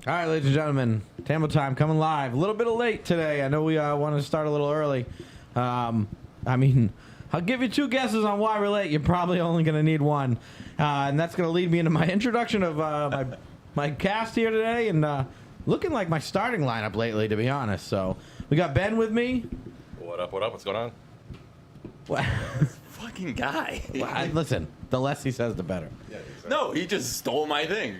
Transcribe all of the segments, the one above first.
All right, ladies and gentlemen, Tambo time coming live. A little bit late today. I know we wanted to start a little early. I mean, I'll give you two guesses on why we're late. You're probably only going to need one. And that's going to lead me into my introduction of my cast here today. And looking like my starting lineup lately, to be honest. So we got Ben with me. What up, what up? What's going on? What? Fucking guy. Well, listen, the less he says, the better. Yeah, exactly. No, he just stole my thing.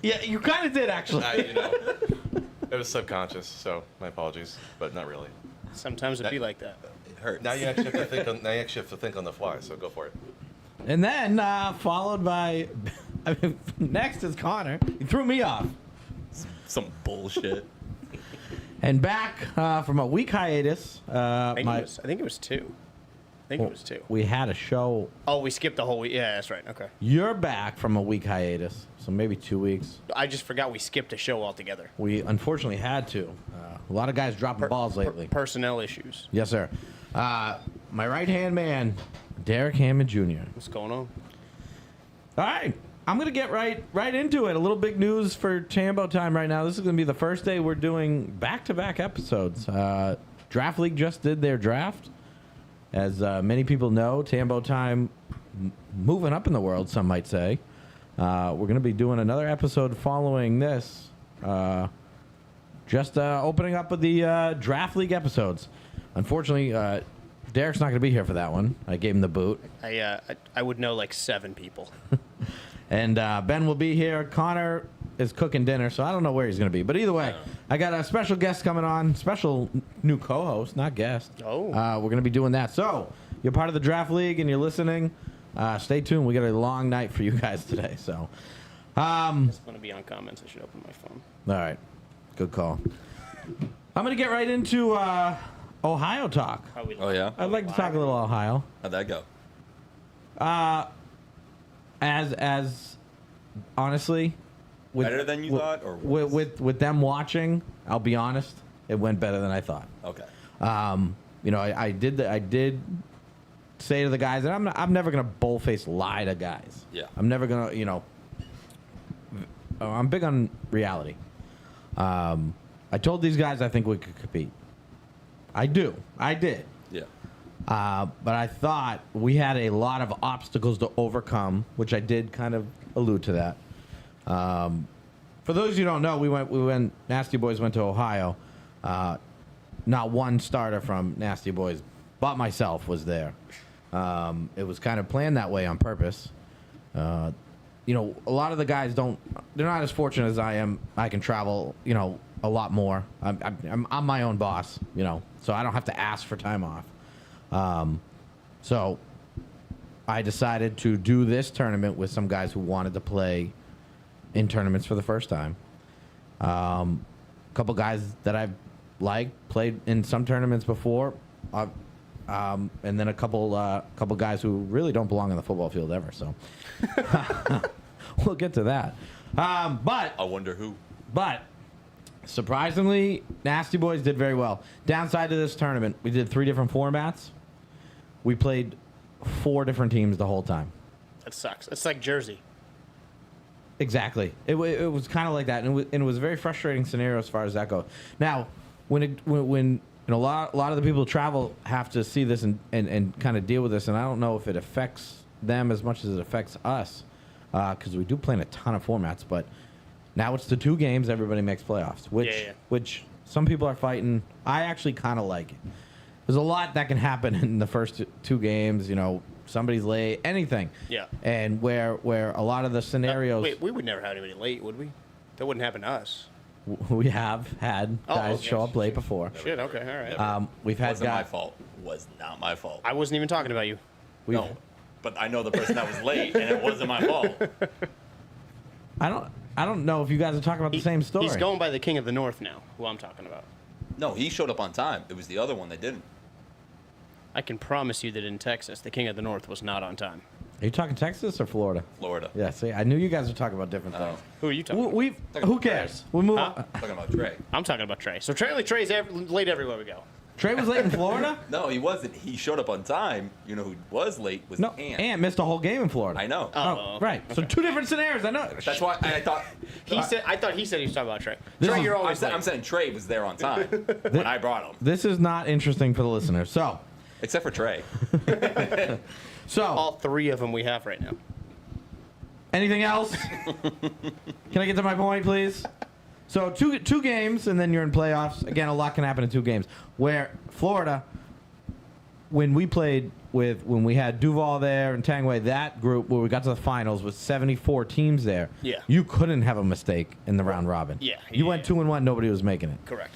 Yeah, you kind of did, actually. It was subconscious, so my apologies, but not really. Sometimes it'd be like that. It hurts. Now you actually have to think on, think on the fly, so go for it. And then followed by, next is Connor. He threw me off. Some bullshit. And back from a week hiatus. I think it was two. We had a show. Oh, we skipped the whole week. Yeah, that's right. Okay. You're back from a week hiatus, so maybe 2 weeks. I just forgot we skipped a show altogether. We unfortunately had to. A lot of guys dropping balls lately. Personnel issues. Yes, sir. My right-hand man, Derek Hammond Jr. What's going on? All right. I'm going to get right into it. A little big news for Tambo time right now. This is going to be the first day we're doing back-to-back episodes. Draft League just did their draft. As many people know, Tambo time moving up in the world, some might say. We're going to be doing another episode following this. Just opening up with the Draft League episodes. Unfortunately, Derek's not going to be here for that one. I gave him the boot. I would know like 7 people. And Ben will be here. Connor is cooking dinner, so I don't know where he's going to be. But either way, I got a special guest coming on. Special new co-host, not guest. Oh. We're going to be doing that. So, you're part of the Draft League and you're listening. Stay tuned. We got a long night for you guys today. So, It's going to be on comments. I should open my phone. all right. Good call. I'm going to get right into Ohio talk. Oh, yeah? I'd like to talk a little Ohio. How'd that go? As honestly, Better than you thought, or worse? with them watching, I'll be honest, it went better than I thought. Okay. I did say to the guys, and I'm never gonna bullface lie to guys. Yeah. I'm never gonna, I'm big on reality. I told these guys I think we could compete. I did. Yeah. But I thought we had a lot of obstacles to overcome, which I did kind of allude to that. For those who don't know, we went. Nasty Boys went to Ohio. Not one starter from Nasty Boys, but myself was there. It was kind of planned that way on purpose. A lot of the guys they're not as fortunate as I am. I can travel, a lot more. I'm my own boss, so I don't have to ask for time off. So I decided to do this tournament with some guys who wanted to play in tournaments for the first time. A couple guys that I've played in some tournaments before, and then a couple guys who really don't belong on the football field ever. So we'll get to that. But I wonder who. But surprisingly, Nasty Boys did very well. Downside to this tournament, we did 3 different formats. We played 4 different teams the whole time. That sucks. It's like Jersey. Exactly. It was kind of like that, and it was a very frustrating scenario as far as that goes. Now, when a lot of the people who travel have to see this and kind of deal with this, and I don't know if it affects them as much as it affects us, because we do play in a ton of formats. But now it's the 2 games, everybody makes playoffs, which some people are fighting. I actually kind of like it. There's a lot that can happen in the first 2 games. Somebody's late, anything. Yeah. And where a lot of the scenarios. Wait, we would never have anybody late, would we? That wouldn't happen to us. We have had guys show up late before. Shit. Okay. All right. We've had Wasn't my guys. fault. Was not my fault. I wasn't even talking about you. No, but I know the person that was late, and it wasn't my fault. I don't know if you guys are talking about the same story. He's going by the King of the North now, who I'm talking about. No, he showed up on time. It was the other one that didn't. I can promise you that in Texas, the King of the North was not on time. Are you talking Texas or Florida? Florida. Yeah, see, I knew you guys were talking about different things. Who are you talking We Talking who about cares? Trey. We move Huh? on. Talking about Trey. I'm talking about Trey. So Trey's late everywhere we go. Trey was late in Florida? No, he wasn't. He showed up on time. You know who was late was No, Ant. Ant missed a whole game in Florida. I know. Oh, right. So two different scenarios. I know. That's why I thought. I thought he said he was talking about Trey. This Trey, is- you're always I'm late. saying Trey was there on time when I brought him, This is not interesting for the listeners. So, except for Trey. All three of them we have right now. anything else? Can I get to my point, please? So two games, and then you're in playoffs. Again, a lot can happen in 2 games. Where Florida, when we we had Duval there and Tangway, that group where we got to the finals with 74 teams there. Yeah. You couldn't have a mistake in the round robin. Yeah, You yeah, went yeah. 2-1. Nobody was making it. Correct.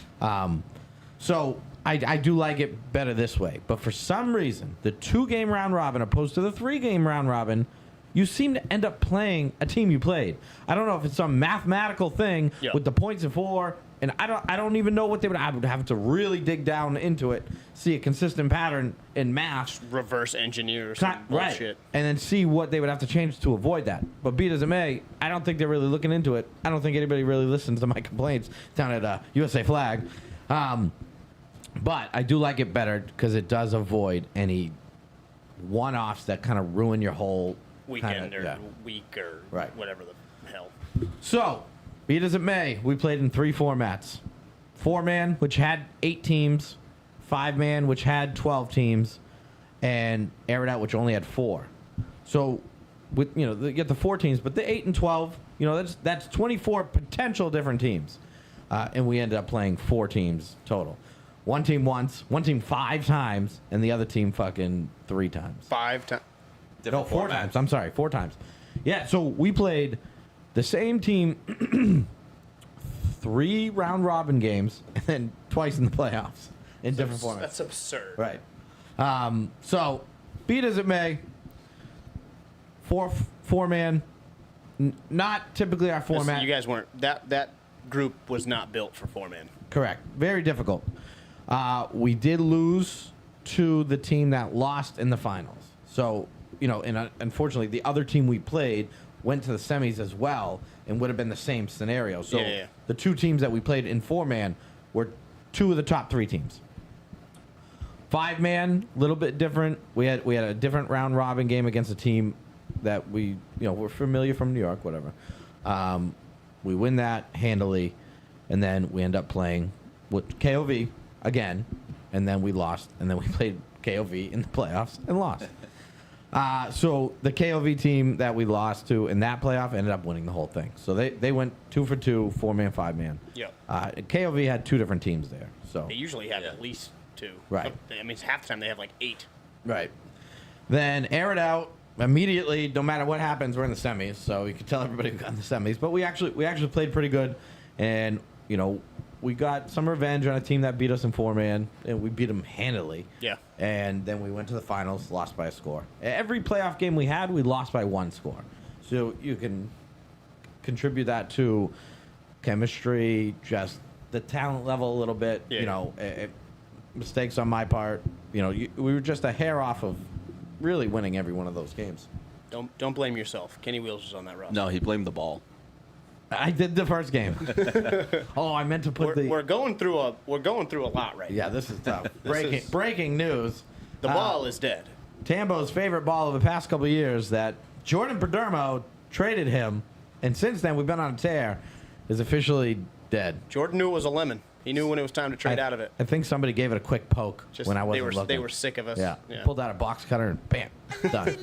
So I do like it better this way. But for some reason, the 2-game round robin opposed to the 3-game round robin, you seem to end up playing a team you played. I don't know if it's some mathematical thing Yeah. with the points of 4, and I don't even know what I would have to really dig down into it, see a consistent pattern in math. Reverse engineer or some Right. bullshit. And then see what they would have to change to avoid that. But be it as it may, I don't think they're really looking into it. I don't think anybody really listens to my complaints down at USA Flag. But I do like it better because it does avoid any one-offs that kind of ruin your whole Weekend kinda, or week or Right. whatever the hell. So, be it as it may, we played in 3 formats. 4-man, which had 8 teams, 5-man, which had 12 teams, and Air It Out, which only had 4. So, with you get the 4 teams, but the 8 and 12, that's 24 potential different teams, and we ended up playing 4 teams total. One team once, one team 5 times, and the other team fucking 3 times. 5 times. No, 4 times. I'm sorry, 4 times. Yeah, so we played the same team 3 round robin games and then twice in the playoffs in different formats. That's absurd. Right. So, be it as it may, 4-man, not typically our Listen, format. you guys weren't that group was not built for 4-man. Correct. Very difficult. We did lose to the team that lost in the finals. So, and unfortunately, the other team we played went to the semis as well and would have been the same scenario. So Yeah. the 2 teams that we played in 4-man were 2 of the top 3 teams. 5-man, a little bit different. We had a different round robin game against a team that we're familiar from New York, whatever. We win that handily, and then we end up playing with KOV again, and then we lost, and then we played KOV in the playoffs and lost. So the KOV team that we lost to in that playoff ended up winning the whole thing. So they went 2 for 2, 4-man, 5-man. Yep. KOV had 2 different teams there. So They usually have Yeah. at least 2. Right. I mean, half the time they have like 8. right. Then Air It Out immediately. No matter what happens, we're in the semis. So you can tell everybody we got in the semis. But we actually played pretty good, and we got some revenge on a team that beat us in 4-man, and we beat them handily. Yeah. And then we went to the finals, lost by a score. Every playoff game we had, we lost by 1 score. So you can contribure that to chemistry, just the talent level a little bit. Yeah. Mistakes on my part. We were just a hair off of really winning every one of those games. Don't blame yourself. Kenny Wheels was on that roster. No, he blamed the ball. I did the first game. Oh, I meant to put We're going through a lot right now. Yeah, this is tough. is- Breaking news. The ball is dead. Tambo's favorite ball of the past couple of years, that Jordan Perdermo traded him, and since then we've been on a tear, is officially dead. Jordan knew it was a lemon. He knew when it was time to trade out of it. I think somebody gave it a quick poke Just when I wasn't looking. they were sick of us. Yeah. Pulled out a box cutter and bam, done.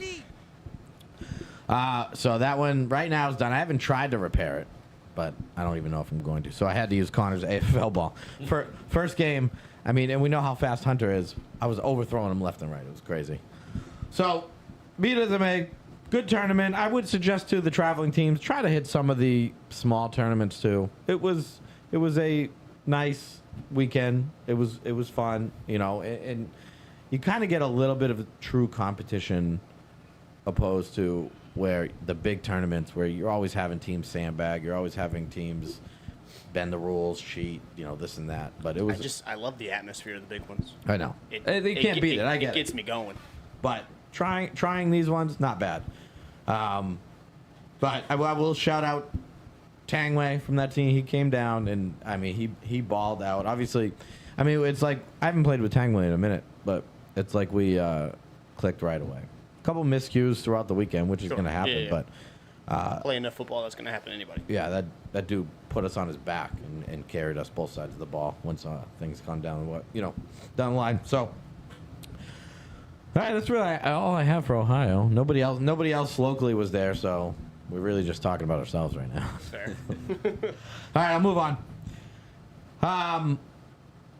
So that one right now is done. I haven't tried to repair it, but I don't even know if I'm going to. So I had to use Connor's AFL ball. First game, and we know how fast Hunter is. I was overthrowing him left and right. It was crazy. So, be it as it may, good tournament. I would suggest to the traveling teams, try to hit some of the small tournaments too. It was a nice weekend. It was fun, and you kind of get a little bit of true competition opposed to where the big tournaments where you're always having teams sandbag, you're always having teams bend the rules, cheat, this and that. But it was I love the atmosphere of the big ones. I know. They can't beat it. I get it. It gets me going. But trying these ones, not bad. But I will shout out Tangway from that team, he came down, and, I mean, he balled out. Obviously, I mean, it's like, I haven't played with Tangway in a minute, but it's like we clicked right away. A couple miscues throughout the weekend, which is going to happen, Yeah, yeah. but... Play enough football, that's going to happen to anybody. Yeah, that dude put us on his back and carried us both sides of the ball once things gone down down the line. So, all right, that's really all I have for Ohio. Nobody else locally was there, so we're really just talking about ourselves right now. Fair. All right, I'll move on.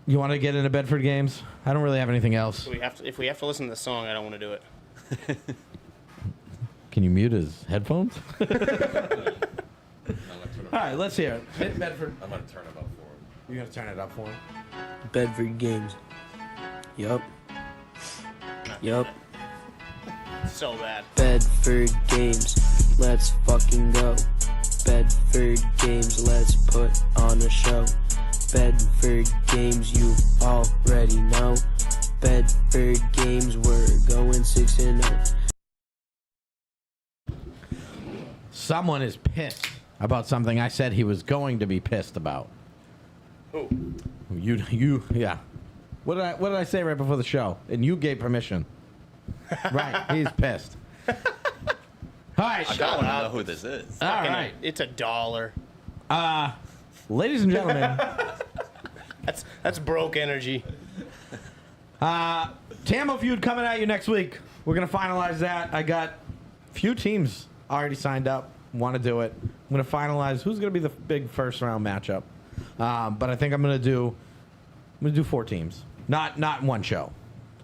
You want to get into Bedford games? I don't really have anything else. If we have to listen to the song, I don't want to do it. Can you mute his headphones? I'm gonna turn All right, let's hear it. Hit Bedford. I'm gonna turn it up for him. You're gonna turn it up for him. Bedford games. Yup. Yup. So bad. Bedford games. Let's fucking go. Bedford games. Let's put on a show. Bedford games. You already know. Bedford games. We're going 6-0. Someone is pissed about something I said he was going to be pissed about. Who? Yeah. What did I say right before the show? And you gave permission. Right, he's pissed. All right, I shut want to up. know who this is. All Fucking right, It's $1. ladies and gentlemen, That's broke energy. Tambo feud coming at you next week. We're gonna finalize that. I got a few teams already signed up. Want to do it? I'm gonna finalize who's gonna be the big first round matchup. But I think I'm gonna do 4 teams, not in one show.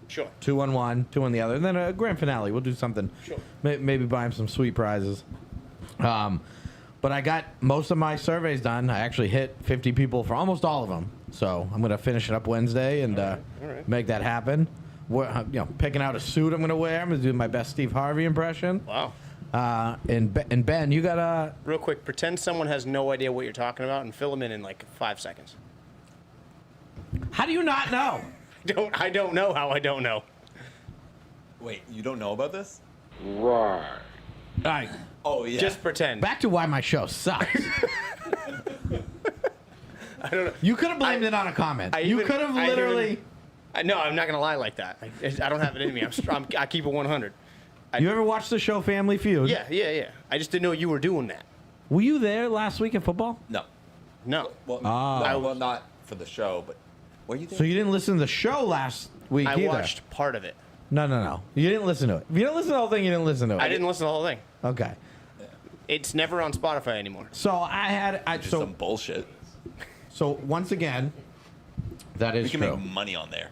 Sure. 2 on one, 2 on the other, and then a grand finale. We'll do something. Sure. Maybe buy him some sweet prizes. But I got most of my surveys done. I actually hit 50 people for almost all of them. So I'm gonna finish it up Wednesday and All right. make that happen. Picking out a suit I'm gonna wear. I'm gonna do my best Steve Harvey impression. Wow. And Ben, you got a. Real quick, pretend someone has no idea what you're talking about and fill them in like 5 seconds. How do you not know? I don't know how I don't know. Wait, you don't know about this? All right. Oh yeah. Just pretend. Back to why my show sucks. I don't know. You could have blamed it on a comment. You could have literally. No, I'm not gonna lie like that. I don't have it in me. I keep it 100. You ever watched the show Family Feud? Yeah. I just didn't know you were doing that. Were you there last week at football? No. No. Well, well, not for the show, but were you there? So you didn't listen to the show last week I either? watched part of it. No. You didn't listen to it. If you didn't listen to the whole thing, you didn't listen to it. I didn't listen to the whole thing. Okay. It's never on Spotify anymore. So Just some bullshit. So once again, that is We can true. make money on there.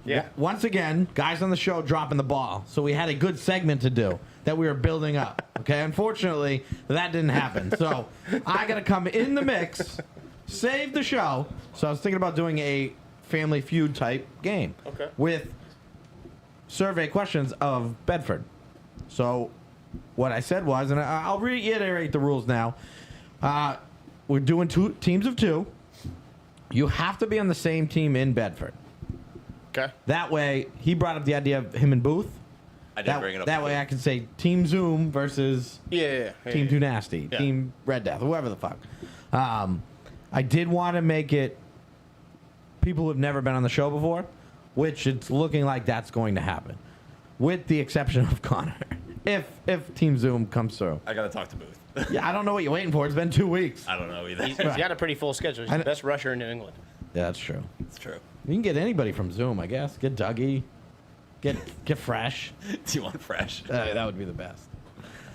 Yeah. Once again, guys on the show dropping the ball. So we had a good segment to do that we were building up. Okay. Unfortunately, that didn't happen. So I got to come in the mix, save the show. So I was thinking about doing a Family Feud type game. Okay. With survey questions of Bedford. So what I said was, and I'll reiterate the rules now. We're doing 2 teams of 2. You have to be on the same team in Bedford. Okay. That way, he brought up the idea of him and Booth. I didn't bring it up. That way, I can say Team Zoom versus Yeah. Team Too Nasty, Yeah. Team Red Death, whoever the fuck. I did want to make it people who have never been on the show before, which it's looking like that's going to happen, with the exception of Connor, if Team Zoom comes through. I gotta talk to Booth. Yeah, I don't know what you're waiting for. It's been 2 weeks. I don't know either. He's got a pretty full schedule. He's the best rusher in New England. Yeah, that's true. It's true. You can get anybody from Zoom, I guess. Get Dougie. Get Fresh. Do you want fresh? That would be the best.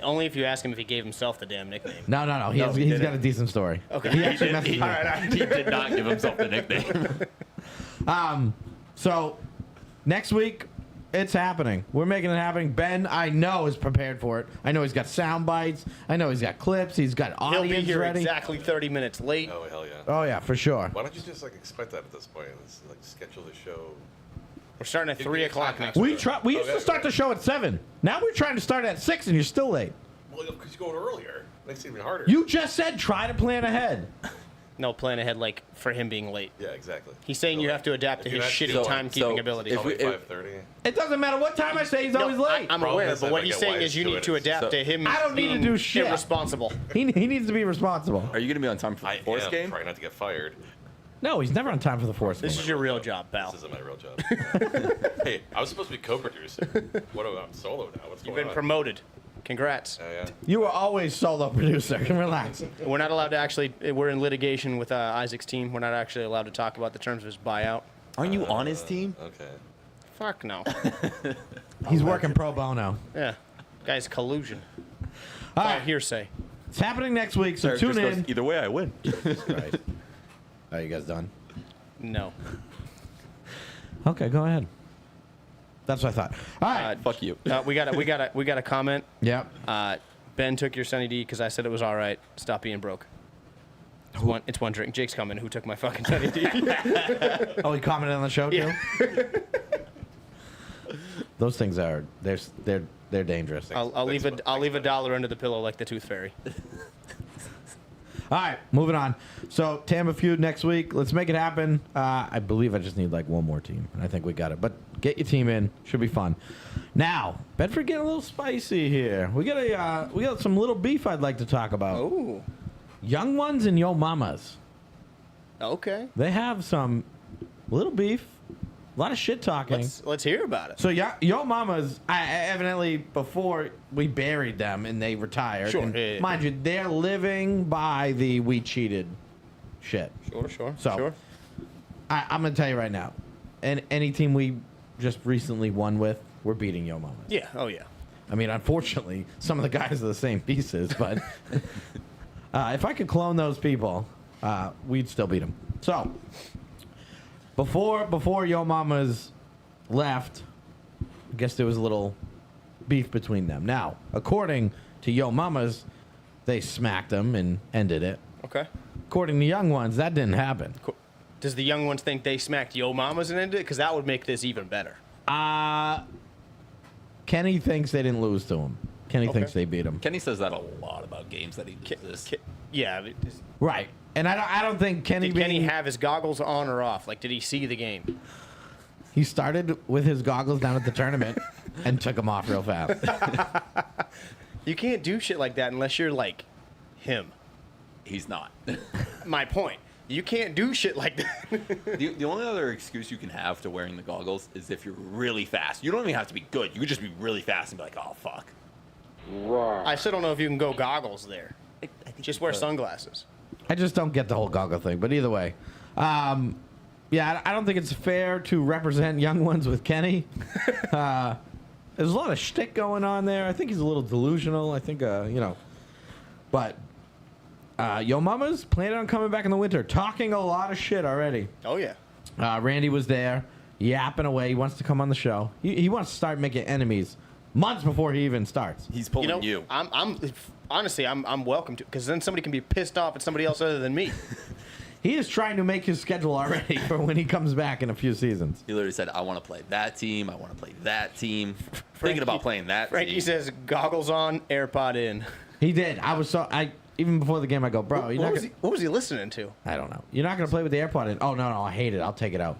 Only if you ask him if he gave himself the damn nickname. No. He's didn't. got a decent story. Okay. He actually messaged me. He did not give himself the nickname. So next week, it's happening. We're making it happen. Ben, I know, is prepared for it. I know he's got sound bites. I know he's got clips. He's got He'll audience be here ready. exactly 30 minutes late. Oh hell yeah. Oh yeah, for sure. Why don't you just like expect that at this point? Let's like schedule the show. We're starting at 3 o'clock next We week. used to start the show at 7. Now we're trying to start at 6, and you're still late. Well, because you're going earlier. Makes it even harder. You just said try to plan ahead. No plan ahead, like for him being late. Yeah, exactly. He's saying So, you like, have to adapt to if you his had- shitty so- timekeeping ability. if we- 5:30. It doesn't matter what time I say. He's always late. I'm Problem aware, is but that what I he's get saying wise is you to need it. to adapt So- to him. I don't need to being do shit. Irresponsible. He needs to be responsible. Are you going to be on time for the I Force am game? trying not to get fired. No, he's never on time for the Force. This game. is your real job, pal. This isn't my real job. Hey, I was supposed to be co-producer. What am I? I'm solo now. What's You've going been on? promoted. Congrats. Yeah. You were always solo producer. Relax. We're not allowed to actually. We're in litigation with Isaac's team. We're not actually allowed to talk about the terms of his buyout. Aren't you on his team? Okay. Fuck no. He's working pro bono. Yeah, guys, collusion. All All right, hearsay. it's happening next week, so Eric tune just goes, in. either way, I win. Right. Are you guys done? No. Okay, go ahead. That's what I thought. All right. Fuck you. We got a comment. Yep. Ben took your Sunny D because I said it was all right. Stop being broke. It's one drink. Jake's coming. Who took my fucking Sunny D? Oh, he commented on the show too. Those things are they're dangerous. I'll leave a dollar under the pillow like the Tooth Fairy. All right, moving on. So Tampa feud next week. Let's make it happen. I believe I just need like one more team, and I think we got it. But get your team in. Should be fun. Now, Bedford getting a little spicy here. We got some little beef I'd like to talk about. Oh. Young ones and Yo Mamas. Okay. They have some little beef. A lot of shit talking. Let's hear about it. So Yo Mamas, evidently before we buried them and they retired. Sure, and yeah. mind you, they're living by the we cheated shit. Sure. So I'm gonna tell you right now, and any team we just recently won with, we're beating Yo Mamas. Yeah. Oh yeah. I mean, unfortunately, some of the guys are the same pieces, but if I could clone those people, we'd still beat them. So. Before Yo Mamas left, I guess there was a little beef between them. Now, according to Yo Mamas, they smacked them and ended it. Okay. According to Young Ones, that didn't happen. Does the young ones think they smacked Yo Mamas and ended it? Because that would make this even better. Kenny thinks they didn't lose to him. Kenny thinks they beat him. Kenny says that a lot about games that he loses. Yeah. But Right. And I don't think Kenny did Kenny being, have his goggles on or off? Like, did he see the game? he started with his goggles down at the tournament and took them off real fast. You can't do shit like that unless you're like him. He's not. My point. You can't do shit like that. The only other excuse you can have to wearing the goggles is if you're really fast. You don't even have to be good. You could just be really fast and be like, oh, fuck. I still don't know if you can go goggles there. I think Just wear sunglasses. I just don't get the whole goggle thing. But either way, yeah, I don't think it's fair to represent Young Ones with Kenny. There's a lot of shtick going on there. I think he's a little delusional. I think, but Yo Mama's planning on coming back in the winter, talking a lot of shit already. Oh, yeah. Randy was there, yapping away. He wants to come on the show. He wants to start making enemies months before he even starts. He's pulling you. I'm honestly, I'm welcome to, because then somebody can be pissed off at somebody else other than me. He is trying to make his schedule already for when he comes back in a few seasons. He literally said, I want to play that team. I want to play that team. Thinking about playing that Frankie team. says goggles on, AirPod in. He did. Even before the game, I go, bro, What was he listening to? I don't know. You're not going to play with the AirPod in. Oh, no, I hate it. I'll take it out.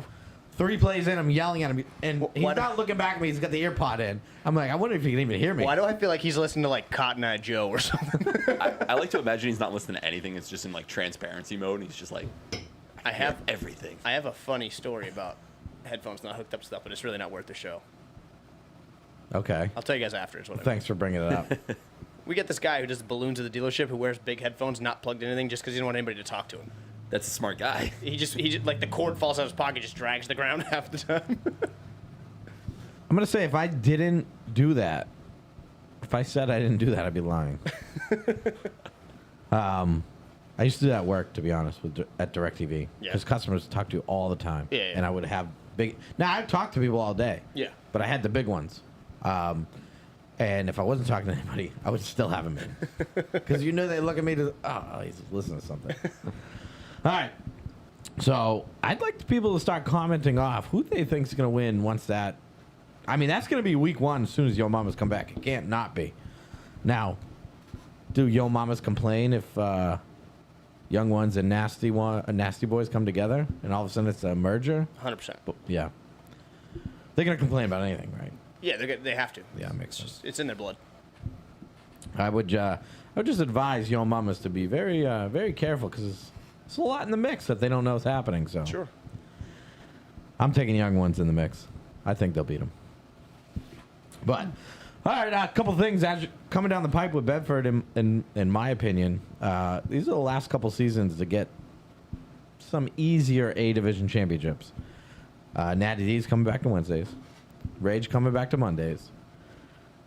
3 plays in, I'm yelling at him, and he's not looking back at me. He's got the AirPod in. I'm like, I wonder if he can even hear me. Why do I feel like he's listening to like Cotton Eye Joe or something? I like to imagine he's not listening to anything. It's just in like transparency mode. And he's just like, I have everything. I have a funny story about headphones not hooked up stuff, but it's really not worth the show. Okay. I'll tell you guys after. Is what I mean. Thanks for bringing it up. We get this guy who does balloons at the dealership who wears big headphones, not plugged in anything, just because he doesn't want anybody to talk to him. That's a smart guy. He just like the cord falls out of his pocket, just drags the ground half the time. I'm going to say if I didn't do that, if I said I didn't do that, I'd be lying. I used to do that at work, to be honest, at DirecTV. Yeah. Because customers talk to you all the time. Yeah. And I would have big... Now, I've talked to people all day. Yeah. But I had the big ones. And if I wasn't talking to anybody, I would still have them in. Because you know they look at me to... Oh, he's listening to something. All right. So, I'd like people to start commenting off who they think is going to win once that... I mean, that's going to be week 1 as soon as Yo Mamas come back. It can't not be. Now, do Yo Mamas complain if Young Ones and Nasty Boys come together, and all of a sudden it's a merger. 100%. But, yeah, they're gonna complain about anything, right? Yeah, they have to. Yeah, makes sense. It's in their blood. I would just advise young mamas to be very very careful because there's a lot in the mix that they don't know is happening. So Sure. I'm taking Young Ones in the mix. I think they'll beat them. But all right, a couple things coming down the pipe with Bedford. In my opinion, these are the last couple seasons to get some easier A division championships. Natty D's coming back to Wednesdays. Rage coming back to Mondays.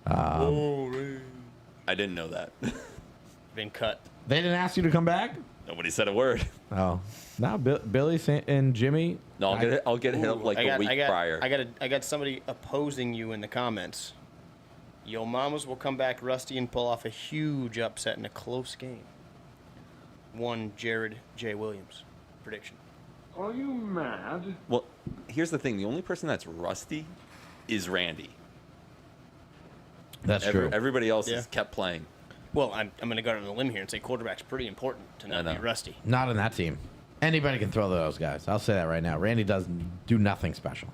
I didn't know that. Been cut. They didn't ask you to come back. Nobody said a word. Oh, now Billy and Jimmy. No, I'll get hit up like a week prior. I got somebody opposing you in the comments. Yo mamas will come back rusty and pull off a huge upset in a close game. One Jared J. Williams prediction. Are you mad? Well, here's the thing. The only person that's rusty is Randy. That's true. Everybody else Yeah. has kept playing. Well, I'm going to go on a limb here and say quarterback's pretty important to not I be know. rusty. Not on that team. Anybody can throw those guys. I'll say that right now. Randy doesn't do nothing special.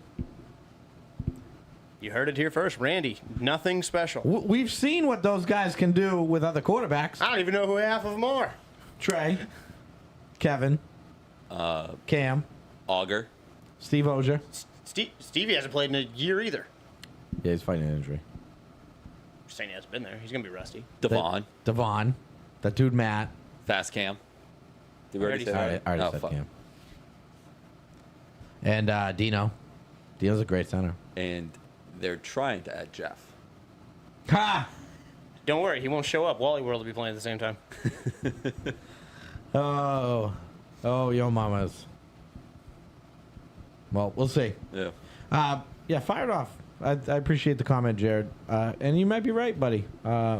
You heard it here first. Randy, nothing special. We've seen what those guys can do with other quarterbacks. I don't even know who half of them are. Trey, Kevin, Cam, Auger. Steve Ozier. Stevie hasn't played in a year either. Yeah, he's fighting an injury. Just saying he hasn't been there. He's going to be rusty. Devon. Devon. That dude Matt. Fast Cam. Did we already say I that? already Oh, said fuck. Cam. And Dino. Dino's a great center. And they're trying to add Jeff. Ha! Don't worry, he won't show up. Wally World will be playing at the same time. Oh, yo mamas. Well, we'll see. Yeah. Yeah, fire it off. I appreciate the comment, Jared. And you might be right, buddy.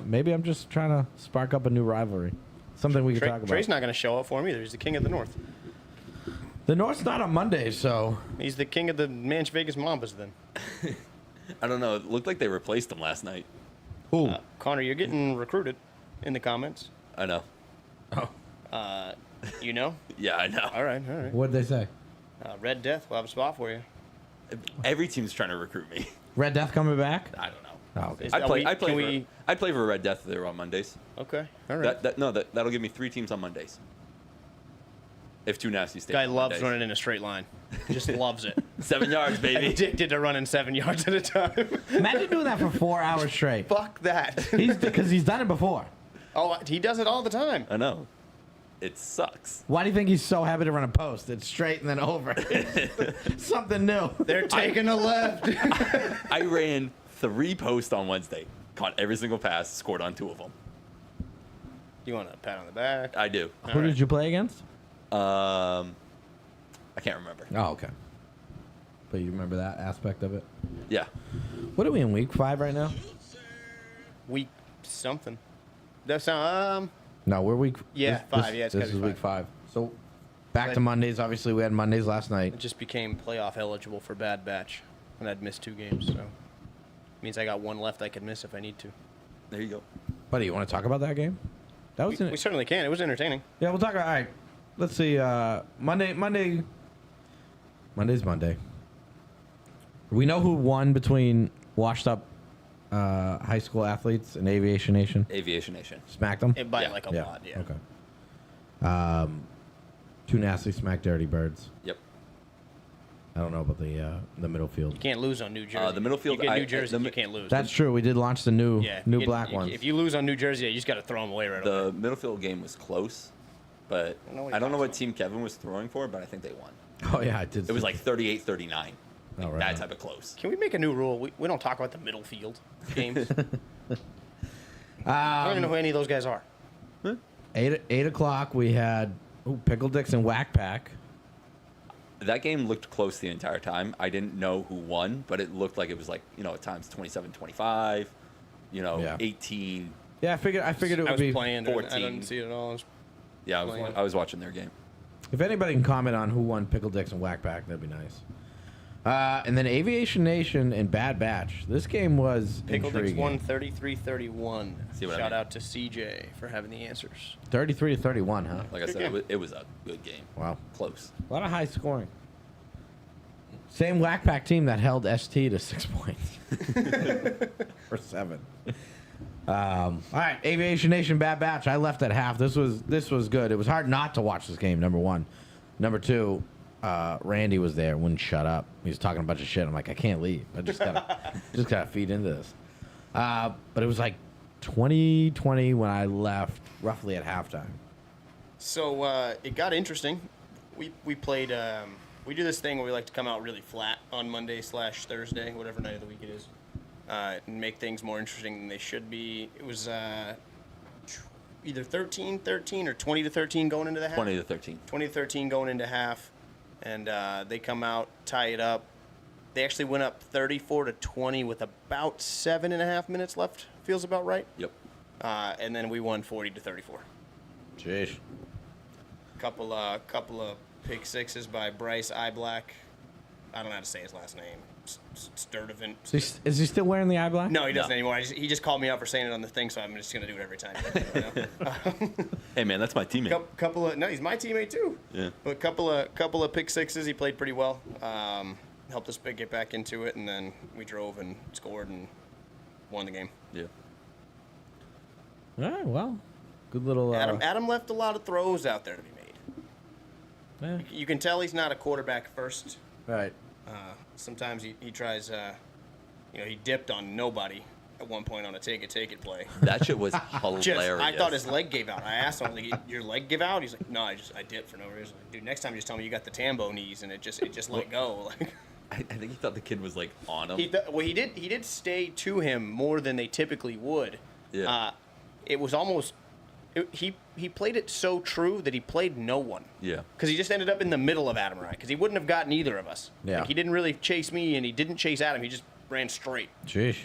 Maybe I'm just trying to spark up a new rivalry. Something we can talk about. Trey's not going to show up for him either. He's the king of the North. The North's not on Mondays, so He's the king of the Manch Vegas Mambas then. I don't know. It looked like they replaced him last night. who? Connor, you're getting recruited in the comments. I know. You know? Yeah, I know. All right. What'd they say? Red Death will have a spot for you. Every team's trying to recruit me. Red Death coming back? I don't know. Oh, okay. I play for Red Death there on Mondays. Okay. All right. That'll give me 3 teams on Mondays. If 2 nasty stay. Guy on loves Mondays. running in a straight line. Just loves it. 7 yards, baby. Addicted to running 7 yards at a time. Imagine doing that for 4 hours straight. Fuck that. Because he's done it before. Oh, he does it all the time. I know. It sucks. Why do you think he's so happy to run a post? It's straight and then over. Something new. They're taking a left. I ran 3 posts on Wednesday. Caught every single pass. Scored on 2 of them. You want a pat on the back? I do. Who did you play against? I can't remember. Oh, okay. But you remember that aspect of it? Yeah. What are we in, week 5 right now? Week something. That's No, we're week. Yeah, 5, yeah, it's this gotta is be week 5. So back to Then- Mondays. Obviously, we had Mondays last night. it just became playoff eligible for bad batch, and I'd missed 2 games. So means I got 1 left I could miss if I need to. There you go. Buddy, you want to talk about that game? That was We certainly can. It was entertaining. Yeah, we'll talk about. All right, let's see. Monday's Monday. We know who won between washed up high school athletes and Aviation Nation. Aviation Nation. Smacked them. It by Yeah. like a lot. Yeah. Okay. 2 nasty smack dirty birds. Yep. I don't know about the middle field. You can't lose on New Jersey. The middle field, You get I- New Jersey, the- you can't lose. That's true. We did launch the new yeah, new you- black you- ones. If you lose on New Jersey, you just got to throw them away right away. The middle field game was close, but I don't know what I don't know what he's team Kevin was throwing for, but I think they won. Oh yeah, I did. It was like 38-39. Oh, right that on. type of close. Can we make a new rule? We don't talk about the middle field games. I don't even know who any of those guys are. 8 o'clock. We had Pickle Dicks and Whack Pack. That game looked close the entire time. I didn't know who won, but it looked like it was like, at times 27-25, Yeah. 18. Yeah, I figured it I would was be. playing. I 14. didn't see it at all. Yeah, I was watching their game. If anybody can comment on who won Pickle Dicks and Whack Pack, that'd be nice. And then Aviation Nation and Bad Batch. This game was Pickle Dicks intriguing. won 33-31. See what I Shout mean? out to CJ for having the answers. 33-31, huh? Like I said, game. it was a good game. Wow. Close. A lot of high scoring. Same Whack Pack team that held ST to 6 points. or 7. All right, Aviation Nation, Bad Batch. I left at half. This was good. It was hard not to watch this game. Number one, number two. Randy was there, wouldn't shut up. He was talking a bunch of shit. I'm like, I can't leave. I just gotta feed into this. But it was like 2020 when I left, roughly at halftime. So it got interesting. We played. We do this thing where we like to come out really flat on Monday/Thursday, whatever night of the week it is, and make things more interesting than they should be. It was either 13-13 or 20-13 going into the half. 20-13. 20-13 going into half, and they come out, tie it up. They actually went up 34-20 with about 7.5 minutes left. Feels about right. Yep. And then we won 40-34. Jeez. Couple of pick sixes by Bryce Iblack. I don't know how to say his last name. Sturdivant. Is he still wearing the eye black? No, he doesn't No. anymore. He just called me out for saying it on the thing, so I'm just gonna do it every time. Hey man, that's my teammate. No, he's my teammate too. Yeah. But couple of pick sixes. He played pretty well. Helped us get back into it, and then we drove and scored and won the game. Yeah. All right, well, good little. Adam left a lot of throws out there to be made. Yeah. You can tell he's not a quarterback first. Right. Sometimes he tries, he dipped on nobody at one point on a take it play. That shit was hilarious. I thought his leg gave out. I asked him, like, your leg give out? He's like, no, I dipped for no reason. Like, dude, next time just tell me you got the Tambo knees and it just let go. Like, I think he thought the kid was like on him. he did stay to him more than they typically would. Yeah. It was almost he played it so true that he played no one. Yeah. Because he just ended up in the middle of Adam and I, because he wouldn't have gotten either of us. Yeah. Like, he didn't really chase me, and he didn't chase Adam. He just ran straight. Jeez.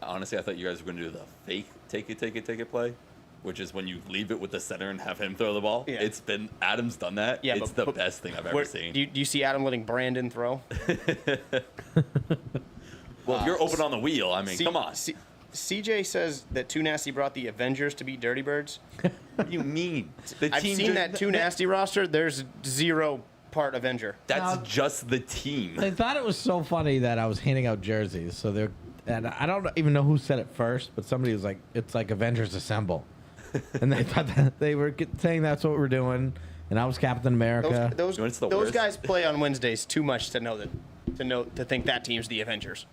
Honestly, I thought you guys were going to do the fake take it play, which is when you leave it with the center and have him throw the ball. Yeah. Adam's done that. Yeah, it's but the best thing I've ever seen. Do you see Adam letting Brandon throw? Well, if you're open on the wheel, I mean, come on. CJ says that Too Nasty brought the Avengers to beat Dirty Birds. What do you mean? I've seen that Too Nasty roster. There's 0 part Avenger. That's No. just the team. They thought it was so funny that I was handing out jerseys. So and I don't even know who said it first, but somebody was like, "It's like Avengers Assemble," and they thought that they were saying that's what we're doing. And I was Captain America. Those You know what's the those worst? guys play on Wednesdays too much to think that team's the Avengers.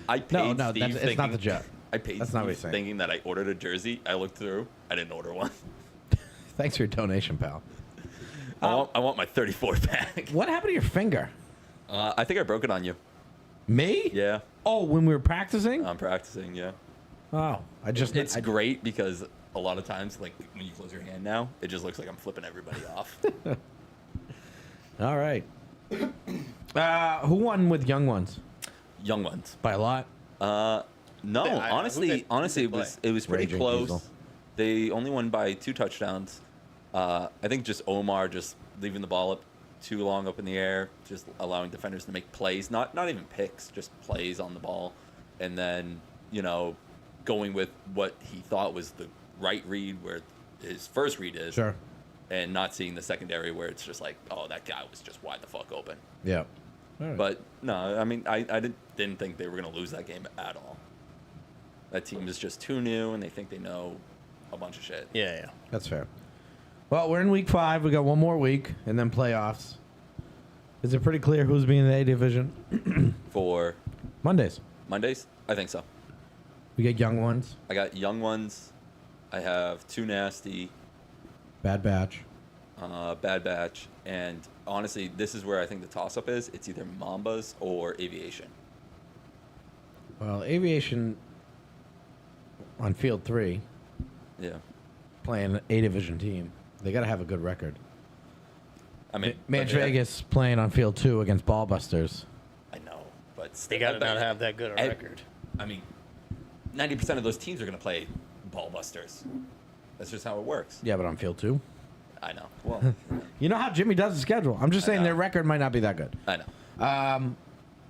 I paid No, Steve it's thinking, not the joke. I paid That's not what Steve he's saying. thinking that I ordered a jersey. I looked through. I didn't order one. Thanks for your donation, pal. I want my 34 pack. What happened to your finger? I think I broke it on you. Me? Yeah. Oh, when we were practicing? I'm practicing, yeah. Oh, It's great because a lot of times, like when you close your hand now, it just looks like I'm flipping everybody off. All right. Who won with Young Ones? Young ones. By a lot? No, I- honestly, who did it was pretty Raging close. Diesel. They only won by 2 touchdowns. I think just Omar just leaving the ball up too long up in the air, just allowing defenders to make plays, not even picks, just plays on the ball, and then going with what he thought was the right read, where his first read is, Sure. and not seeing the secondary where it's just like, oh, that guy was just wide the fuck open. Yeah. All right. But no, I mean, I didn't think they were going to lose that game at all. That team is just too new, and they think they know a bunch of shit. Yeah. That's fair. Well, we're in week 5. We got one more week, and then playoffs. Is it pretty clear who's being in the A division? For Mondays. Mondays, I think so. We get Young Ones, I got Young Ones. I have Too Nasty, Bad Batch. Bad Batch, and honestly, this is where I think the toss-up is. It's either Mambas or Aviation. Well, Aviation on field 3, Yeah. playing an A division team. They got to have a good record. I mean, Manch but they- Vegas playing on field 2 against Ballbusters. I know, but They still, got to I bet- not have that good a I- record. I mean, 90% of those teams are going to play Ballbusters. That's just how it works. Yeah, but on field 2. I know. Well, You know how Jimmy does the schedule. I'm just saying know. their record might not be that good. I know.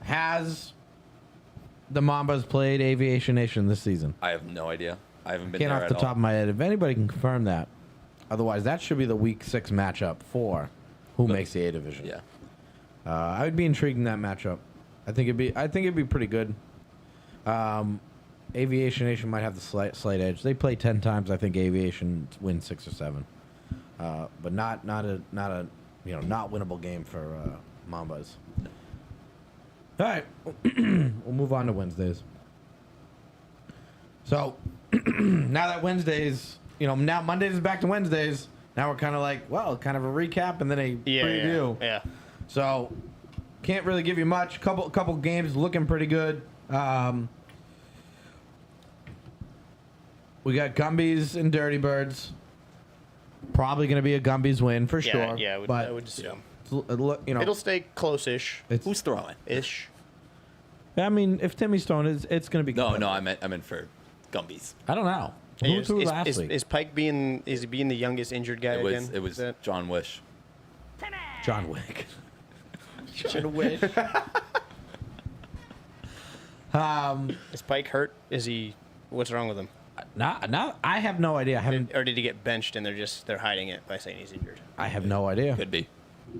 Has the Mambas played Aviation Nation this season? I have no idea. I haven't been Can't there off at the all. top of my head. If anybody can confirm that. Otherwise, that should be the Week 6 matchup for who makes the A division. Yeah. I would be intrigued in that matchup. I think it'd be pretty good. Aviation Nation might have the slight edge. They play 10 times. I think Aviation wins 6 or 7, but not a not winnable game for Mambas. All right, we'll move on to Wednesdays. So now that Wednesdays, now Mondays is back to Wednesdays. Now we're kind of like, well, kind of a recap and then a preview. Yeah. So can't really give you much. Couple games looking pretty good. We got Gumbies and Dirty Birds. Probably going to be a Gumbies win for sure. Yeah, I would assume. It'll stay close-ish. Who's throwing? Ish. I mean, if Timmy's throwing, it's going to be. No, I meant for Gumbies. I don't know. Who threw last week? Is Pike being the youngest injured guy again? It was John Wish. John Wick. John Wish. Is Pike hurt? Is he? What's wrong with him? Now I have no idea. Or did he get benched and they're hiding it by saying he's injured? I have no idea. Could be.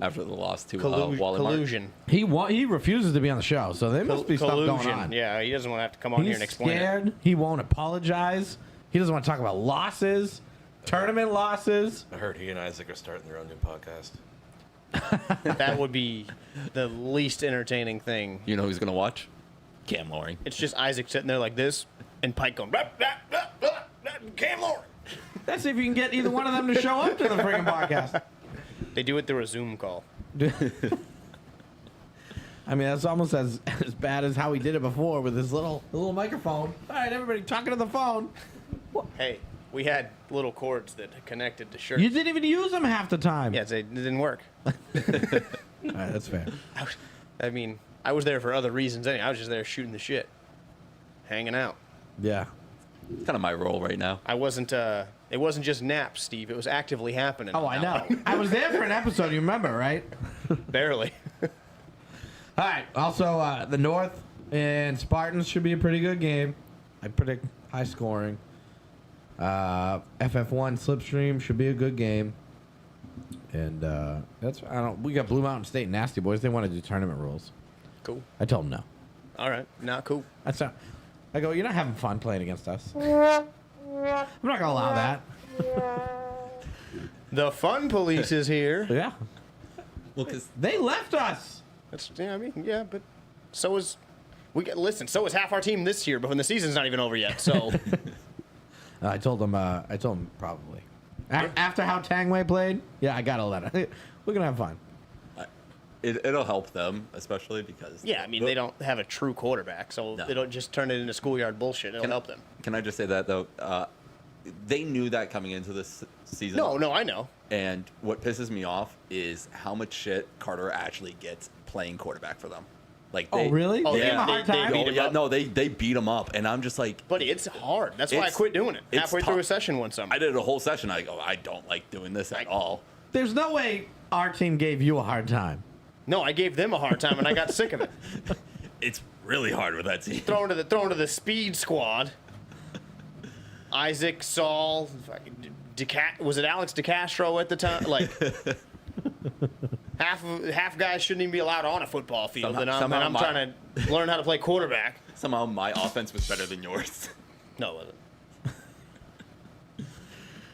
After the loss to Collusion. Walmart. He refuses to be on the show, so there must be stuff going on. Yeah, he doesn't want to have to come on here and explain scared. He won't apologize. He doesn't want to talk about losses, tournament losses. I heard he and Isaac are starting their own new podcast. it. That would be the least entertaining thing. You know who's going to watch? Cam Loring. It's just Isaac sitting there like this and Pike going, rap, rap, rap, rap, rap, Cam Loring. Let's see if you can get either one of them to show up to the freaking podcast. They do it through a Zoom call. I mean, that's almost as bad as how he did it before with his little microphone. All right, everybody talking to the phone. Hey, we had little cords that connected to shirts. You didn't even use them half the time. Yeah, it didn't work. All right, that's fair. I mean, I was there for other reasons anyway. I was just there shooting the shit, hanging out. Yeah. It's kind of my role right now. I wasn't. It wasn't just naps, Steve. It was actively happening. Oh, I know. I was there for an episode. You remember, right? Barely. All right. Also, the North and Spartans should be a pretty good game. I predict high scoring. FF1 Slipstream should be a good game. And we got Blue Mountain State and Nasty Boys. They want to do tournament rules. Cool. I told them no. All right. Not cool. That's not. I go, you're not having fun playing against us. I'm not gonna allow that. The fun police is here. Yeah. Well, because They left us. That's but so is so is half our team this year, but when the season's not even over yet. So I told them probably. After how Tangway played, yeah, I gotta let it. We're gonna have fun. it'll help them, especially because they don't have a true quarterback, so No. they don't just turn it into schoolyard bullshit. It'll help them. Can I just say that though? They knew that coming into this season. No, I know. And what pisses me off is how much shit Carter actually gets playing quarterback for them. Like, Oh, really? Oh, They gave yeah, him a hard they time? beat him up. No, they beat him up, and I'm just like, Buddy, it's hard. That's why I It's- quit doing it it's halfway through tough. a session one summer. I did a whole session. I go, I don't like doing this at all. There's no way our team gave you a hard time. No, I gave them a hard time, and I got sick of it. It's really hard with that team. Thrown to the speed squad. Isaac, Saul, was it Alex DeCastro at the time? Like half guys shouldn't even be allowed on a football field, and I'm trying to learn how to play quarterback. Somehow my offense was better than yours. No, it wasn't.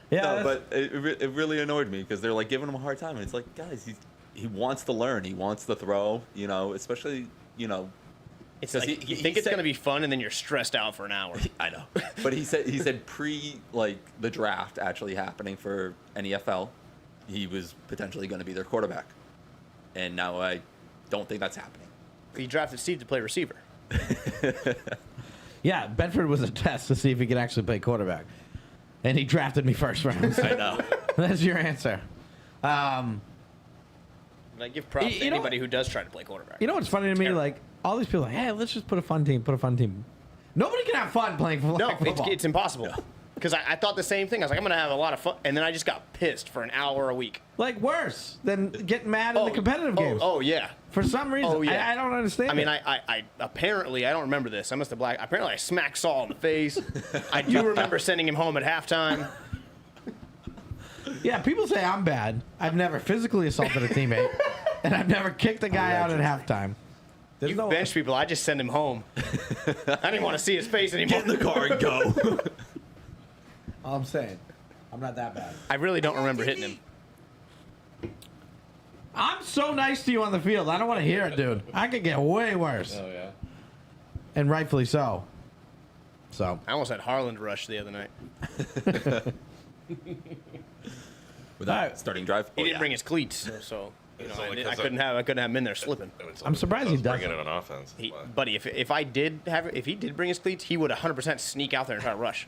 Yeah, No, but it really annoyed me because they're like giving him a hard time, and it's like, guys, he wants to learn, he wants to throw, especially It's Because like he you think it's said- gonna be fun, and then you're stressed out for an hour. I know, but he said pre the draft actually happening for NEFL, he was potentially going to be their quarterback, and now I don't think that's happening. He drafted Steve to play receiver. yeah. Bedford was a test to see if he could actually play quarterback, and he drafted me first round. I know. That's your answer. And I give props to You know- anybody who does try to play quarterback. You know what's funny to me? Terrible. Like all these people, are like, hey, let's just put a fun team. Nobody can have fun playing No, flag football. it's impossible. Because I thought the same thing. I was like, I'm going to have a lot of fun. And then I just got pissed for an hour a week. Like worse than getting mad in the competitive games. Oh, yeah. For some reason, Oh, yeah. I don't understand. I mean, it. I apparently, I don't remember this. I must have blacked. Apparently, I smacked Saul in the face. I do remember sending him home at halftime. Yeah, people say I'm bad. I've never physically assaulted a teammate, and I've never kicked a guy out at halftime. There's You bench people, I just send him home. I didn't want to see his face anymore. Get in the car and go. All I'm saying, I'm not that bad. I really don't remember hitting him. I'm so nice to you on the field. I don't want to hear it, dude. I could get way worse, Oh yeah. and rightfully so. So I almost had Harland rush the other night. With that Alright. starting drive. He didn't bring his cleats, so you know, It's only I 'cause couldn't have him in there slipping. I'm surprised he bringing doesn't. it on offense. Buddy, if he did bring his cleats, he would 100% sneak out there and try to rush.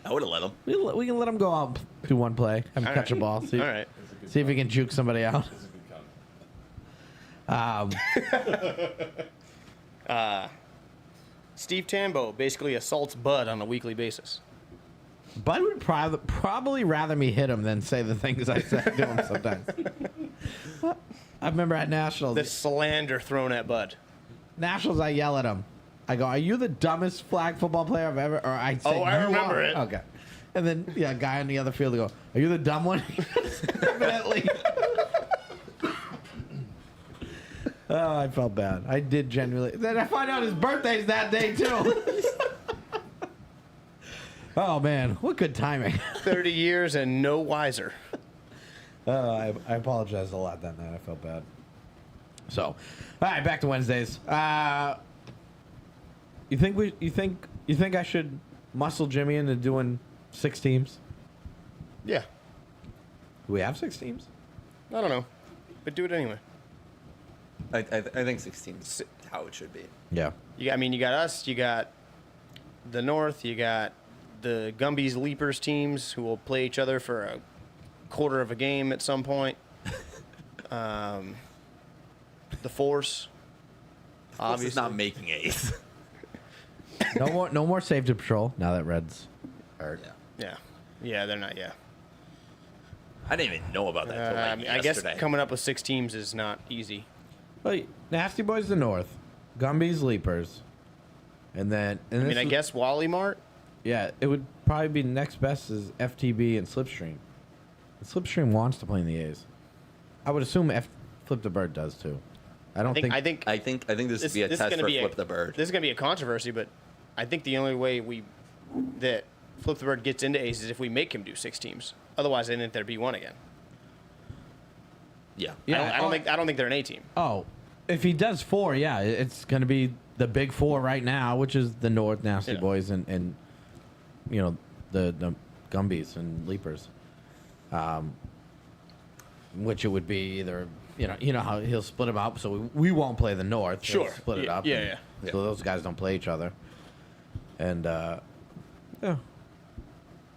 I would have let him. We can let him go out and do one play, have him All catch a right. ball, see, All right. see if he can juke somebody out. Steve Tambo basically assaults Bud on a weekly basis. Bud would probably rather me hit him than say the things I say to him sometimes. I remember at Nationals, The slander thrown at Bud. I yell at him. I go, "Are you the dumbest flag football player I've ever?" Or I say, Oh, I "You remember are." it. Okay, and then a guy on the other field will go, "Are you the dumb one?" Definitely. Oh, I felt bad. I did genuinely. Then I find out his birthday's that day too. Oh man, what good timing. 30 years and no wiser. I apologized a lot that night. I felt bad. So, all right, back to Wednesdays. You think I should muscle Jimmy into doing 6 teams? Yeah. Do we have 6 teams? I don't know. But do it anyway. I think 16 is how it should be. Yeah. You got us, you got the North, you got the Gumby's Leapers teams who will play each other for a quarter of a game at some point. The Force. Obviously Obviously. not making A's. No more save to patrol now that Red's hurt. Yeah. Yeah, they're not, yeah. I didn't even know about that till I like mean, I guess yesterday. coming up with 6 teams is not easy. Well, Nasty Boys the North, Gumby's Leapers, and then I mean, I guess Wally Mart. yeah, it would probably be next best is FTB and Slipstream. And Slipstream wants to play in the A's. I would assume Flip the Bird does too. I don't think. I think this would be a this is test gonna for be Flip the Bird. This is going to be a controversy, but I think the only way that Flip the Bird gets into A's is if we make him do 6 teams. Otherwise, I think there'd be 1 again. Yeah. Yeah. I don't think they're an A team. Oh, if he does 4, yeah, it's going to be the big 4 right now, which is the North Nasty Yeah. Boys and you know the Gumbies and Leapers. Which it would be either you know how he'll split them up, so we won't play the North. He'll Sure. split it Yeah, up. yeah, and yeah. So those guys don't play each other, and yeah.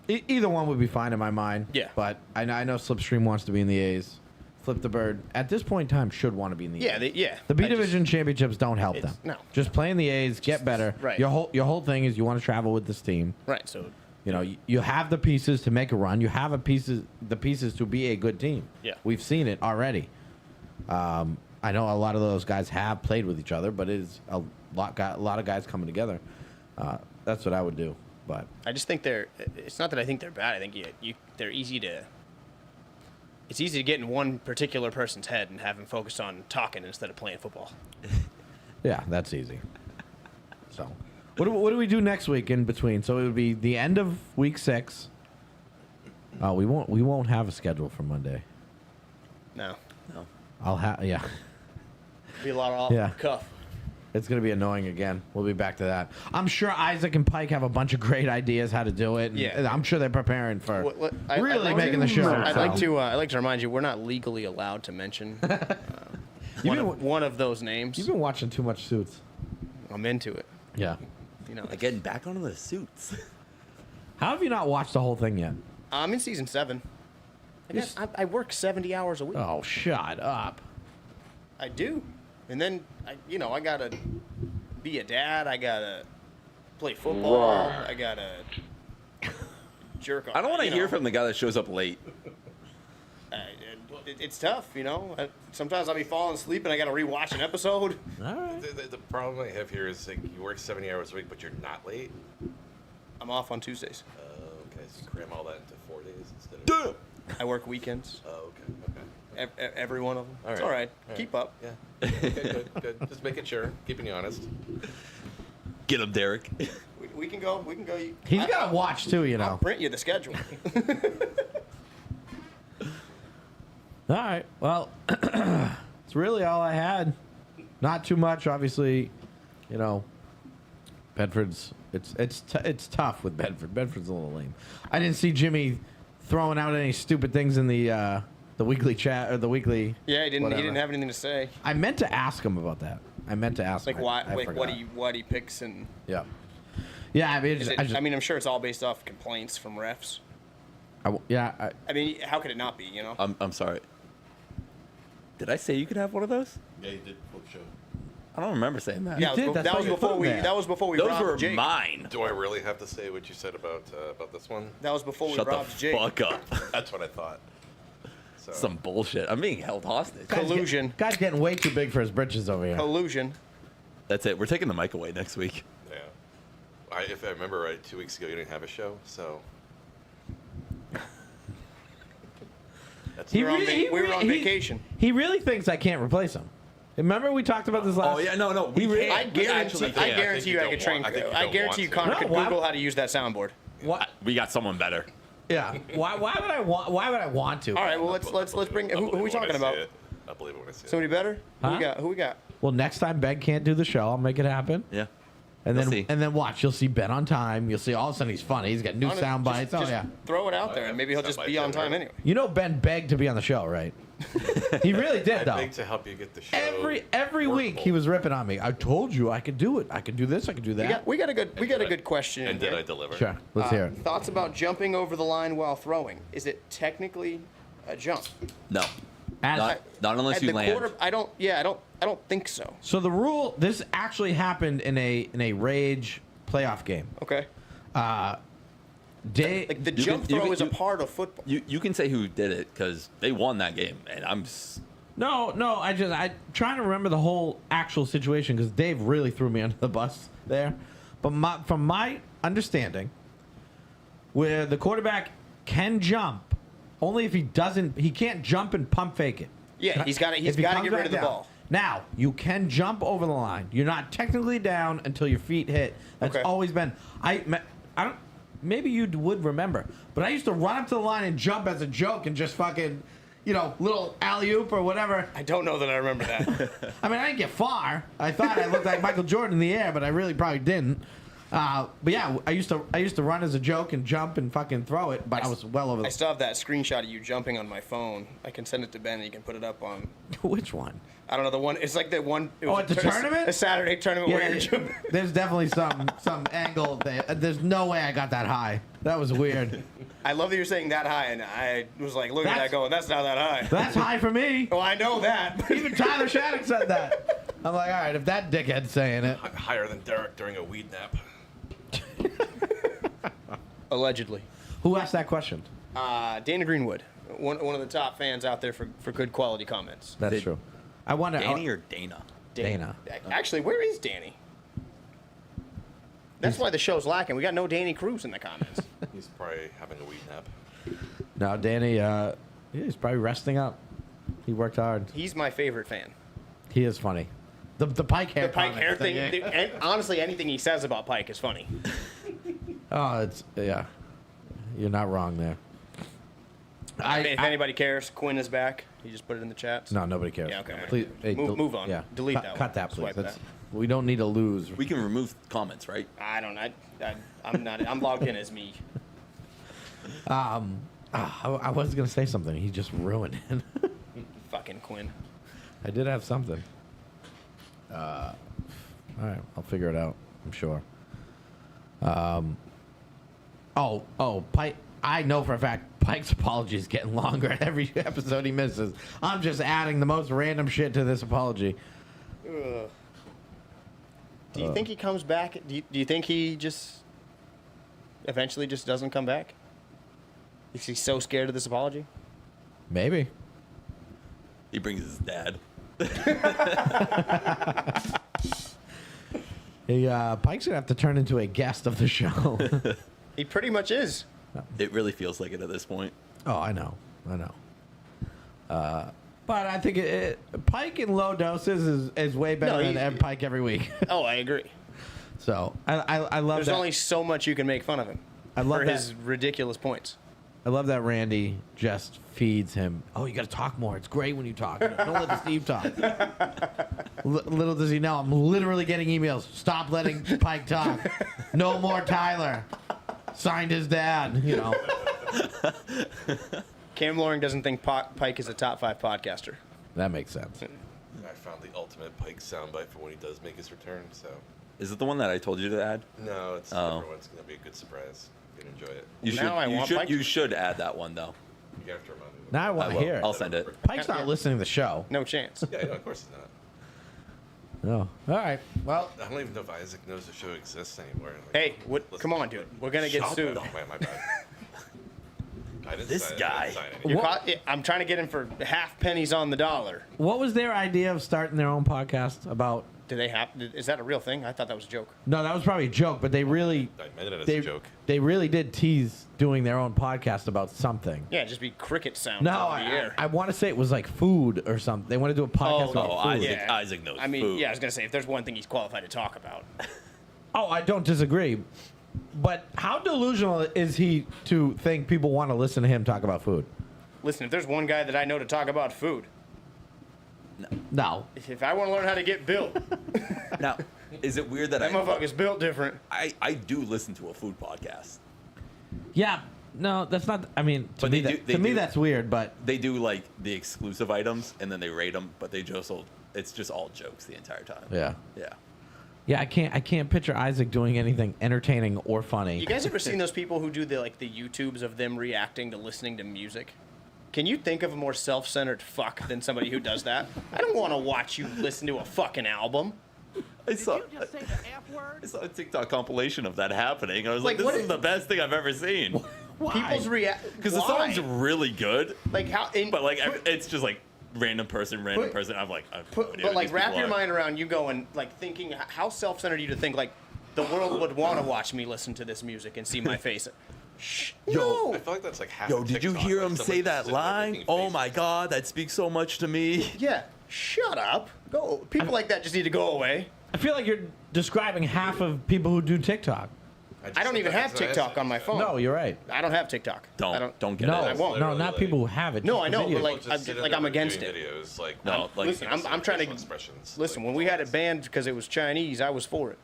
Either one would be fine in my mind. Yeah. But I know Slipstream wants to be in the A's. Flip the Bird at this point in time should want to be in the Yeah, A's. I The B just- Division championships don't help them. No. Just playing the A's, get better. Right. Your whole thing is you want to travel with this team. Right. So You know, you have the pieces to make a run. You have the pieces to be a good team. Yeah. We've seen it already. I know a lot of those guys have played with each other, but it is a lot of guys coming together. That's what I would do. But I just think it's not that I think they're bad. I think they're easy to. It's easy to get in one particular person's head and have him focus on talking instead of playing football. yeah, that's easy. So, what do we do next week in between? So it would be the end of week 6. We won't have a schedule for Monday. No, No. I'll have yeah. be a lot of off Yeah. the cuff. It's going to be annoying again. We'll be back to that. I'm sure Isaac and Pike have a bunch of great ideas how to do it. And Yeah. I'm sure they're preparing for I'd really like making the show. I'd I'd like to remind you we're not legally allowed to mention one of those names. You've been watching too much Suits. I'm into it. Yeah. You know, Getting back onto the suits. How have you not watched the whole thing yet? I'm in season 7. I work 70 hours a week. Oh, shut up. I do. And then, I got to be a dad. I got to play football. I got to jerk off. I don't want to hear from the guy that shows up late. It's tough, you know. Sometimes I'll be falling asleep and I got to rewatch an episode. All right. The problem I have here is like you work 70 hours a week, but you're not late. I'm off on Tuesdays. Okay, so cram all that into 4 days instead of. I work weekends. Oh, okay. Every one of them. All It's right. all right. All right. Keep up. Yeah. Okay, good. Just making sure, keeping you honest. Get him, Derek. We can go. We can go. He's got to watch too, you I'll know. print you the schedule. All right. Well, it's really all I had. Not too much, obviously. You know, Bedford's it's tough with Bedford. Bedford's a little lame. I didn't see Jimmy throwing out any stupid things in the weekly chat or the weekly. Yeah, he didn't. whatever. He didn't have anything to say. I meant to ask him about that. I meant to ask Like him. why? I Like forgot. what he picks and. Yeah. Yeah. I mean, Is it, I mean, I'm sure it's all based off complaints from refs. yeah. I mean, how could it not be? You know. I'm sorry. Did I say you could have one of those? Yeah, you did full show. I don't remember saying that. Yeah, did, that's that why was you before put we. them there. That was before we Those robbed were Jake. mine. Do I really have to say what you said about this one? That was before Shut we the robbed Jake. fuck up. That's what I thought. So, Some bullshit. I'm being held hostage. Collusion. Guy's getting way too big for his britches over here. Collusion. That's it. We're taking the mic away next week. yeah. If I remember right, 2 weeks ago you didn't have a show, so. That's We were on vacation. He really thinks I can't replace him. Remember we talked about this last. Oh yeah, no. He really- I guarantee. I yeah, I guarantee think you, you I don't could train. want- I think you I don't guarantee you, want Connor to. could No, why- Google how to use that soundboard. What? We got someone better. Yeah. Why would I want? Why would I want to? All right. Well, let's bring. Who are we talking about? I believe it when I see it. Somebody better? Huh? Who we got? Well, next time Ben can't do the show, I'll make it happen. Yeah. And You'll then see. and then watch. You'll see Ben on time. You'll see all of a sudden he's funny. He's got new Honest- sound bites. just Oh yeah. Throw it out there, yeah. and maybe he'll Sound just bites be on everywhere. time anyway. You know Ben begged to be on the show, right? He really did I though. beg to help you get the show. Every week he was ripping on me. I told you I could do it. I could do this. I could do that. We got a good question. And in did here. I deliver? Sure. Let's hear it. Thoughts about jumping over the line while throwing? Is it technically a jump? No. As- Not unless At you the land. quarter, I don't think so. So the rule. This actually happened in a Rage playoff game. Okay. Like the You jump can- you throw can- is a you- part of football. You can say who did it because they won that game, and No. I trying to remember the whole actual situation because Dave really threw me under the bus there. But from my understanding, where the quarterback can jump, only if he can't jump and pump fake it. Yeah, he's got to If he get comes rid back of the down. ball. Now you can jump over the line. You're not technically down until your feet hit. That's Okay. always been. I don't. Maybe you would remember, but I used to run up to the line and jump as a joke and just fucking, little alley oop or whatever. I don't know that I remember that. I mean, I didn't get far. I thought I looked like Michael Jordan in the air, but I really probably didn't. But yeah, I used to run as a joke and jump and fucking throw it, but I was well over. I still have that screenshot of you jumping on my phone. I can send it to Ben and you can put it up on. Which one? I don't know the one. It's like the one. It Oh, was at the tournament? A Saturday tournament where you're jumping. There's definitely some angle there. There's no way I got that high. That was weird. I love that you're saying that high, and I was like, look at That's- that going. That's not that high. That's high for me. Oh, I know that. Even Tyler Shattuck said that. I'm like, all right, if that dickhead's saying it. Higher than Derek during a weed nap. Allegedly. Who asked that question? Dana Greenwood, one of the top fans out there for good quality comments. That's Did- true. I wonder. Danny or Dana? Dana. Actually, where is Danny? That's why the show's lacking. We got no Danny Cruz in the comments. He's probably having a weed nap. No, Danny. He's probably resting up. He worked hard. He's my favorite fan. He is funny. The Pike hair. The Pike hair comment thing. And honestly, anything he says about Pike is funny. Oh, yeah. You're not wrong there. If anybody cares, Quinn is back. He just put it in the chat. No, nobody cares. Yeah, okay. Please, Move on. Yeah. Delete cut, that Cut one. that, please. Swipe That's, that. we don't need to lose. We can remove comments, right? I don't know. I'm not. I'm logged in as me. I was gonna say something. He just ruined it. Fucking Quinn. I did have something. All right, I'll figure it out. I'm sure. Pike. I know for a fact Pike's apology is getting longer every episode he misses. I'm just adding the most random shit to this apology. Do you think he comes back? Do you think he just eventually just doesn't come back? Is he so scared of this apology? Maybe. He brings his dad. Hey, Pike's gonna have to turn into a guest of the show. He pretty much is. It really feels like it at this point. Oh, I know. But I think Pike in low doses is way better No, than Ed Pike every week. Oh, I agree. So I love There's that. only so much you can make fun of him I love for that. his ridiculous points. I love that Randy just feeds him. Oh, you got to talk more. It's great when you talk. Don't let the Steve talk. Little does he know, I'm literally getting emails. Stop letting Pike talk. No more Tyler. Signed his dad. You know. Cam Loring doesn't think Pike is a top 5 podcaster. That makes sense. I found the ultimate Pike soundbite for when he does make his return. So Is it the one that I told you to add? no, it's Oh. everyone's gonna be a good surprise. You're gonna enjoy it. You Now I want Pike You to- should add that one though. You have to remind me. Now I want to will. hear it. I'll send it. Pike's not listening to the show. No chance. Yeah, no, of course he's not. No. All right. Well, I don't even know if Isaac knows the show exists anymore. Like, Hey, what? listen Come on, to dude. it. We're gonna get Shut sued. up. My bad. I didn't This sign guy. I didn't sign anything. You're What? I'm trying to get him for half pennies on the dollar. what was their idea of starting their own podcast about? Do they have? Is that a real thing? I thought that was a joke. No, that was probably a joke, but they really, I meant it as they, a joke. they really did tease doing their own podcast about something. Yeah, just be cricket sounds No, over the air. I want to say it was like food or something. They want to do a podcast Oh, about Oh, food. Isaac, Yeah. Isaac knows I mean, food. yeah, I was gonna say if there's one thing he's qualified to talk about. Oh, I don't disagree. But how delusional is he to think people want to listen to him talk about food? Listen, if there's one guy that I know to talk about food, No. if I want to learn how to get built, Now, is it weird that that motherfucker's built different. I do listen to a food podcast? Yeah. No, that's not. I mean, to But me, they do- they do- that's weird. But They do like the exclusive items and then they rate them, but they just it's just all jokes the entire time. yeah, Yeah. yeah. I can't picture Isaac doing anything entertaining or funny. You guys ever seen those people who do the YouTubes of them reacting to listening to music? Can you think of a more self-centered fuck than somebody who does that? I don't want to watch you listen to a fucking album. I saw a TikTok compilation of that happening. I was like, Like, what this is is- the best thing I've ever seen. Why? People's react Because the song's really good, like how. but like it's just like random person. Put- I'm like, I have no But idea who like, these wrap people your are. mind around you going like thinking how self-centered are you to think like the world would want to watch me listen to this music and see my face. Shh, I no. feel like that's like half. Yo, of did you TikTok, hear like him someone say just that sitting there line? making Oh faces. my god, that speaks so much to me. Yeah, shut up. Go. People like that just need to go away. I feel like you're describing half of people who do TikTok. just I don't said even that, have that's what I TikTok said. on my phone. No, you're right. I don't have TikTok. I Don't get No, it. I won't. no, Literally, not people who have it. No, just I the know, but, videos. like, People just I'm- sit in like, there I'm doing against it. Videos, like, No, like Listen, I'm trying to expressions. listen. like, When we had it voices. banned because it was Chinese, I was for it.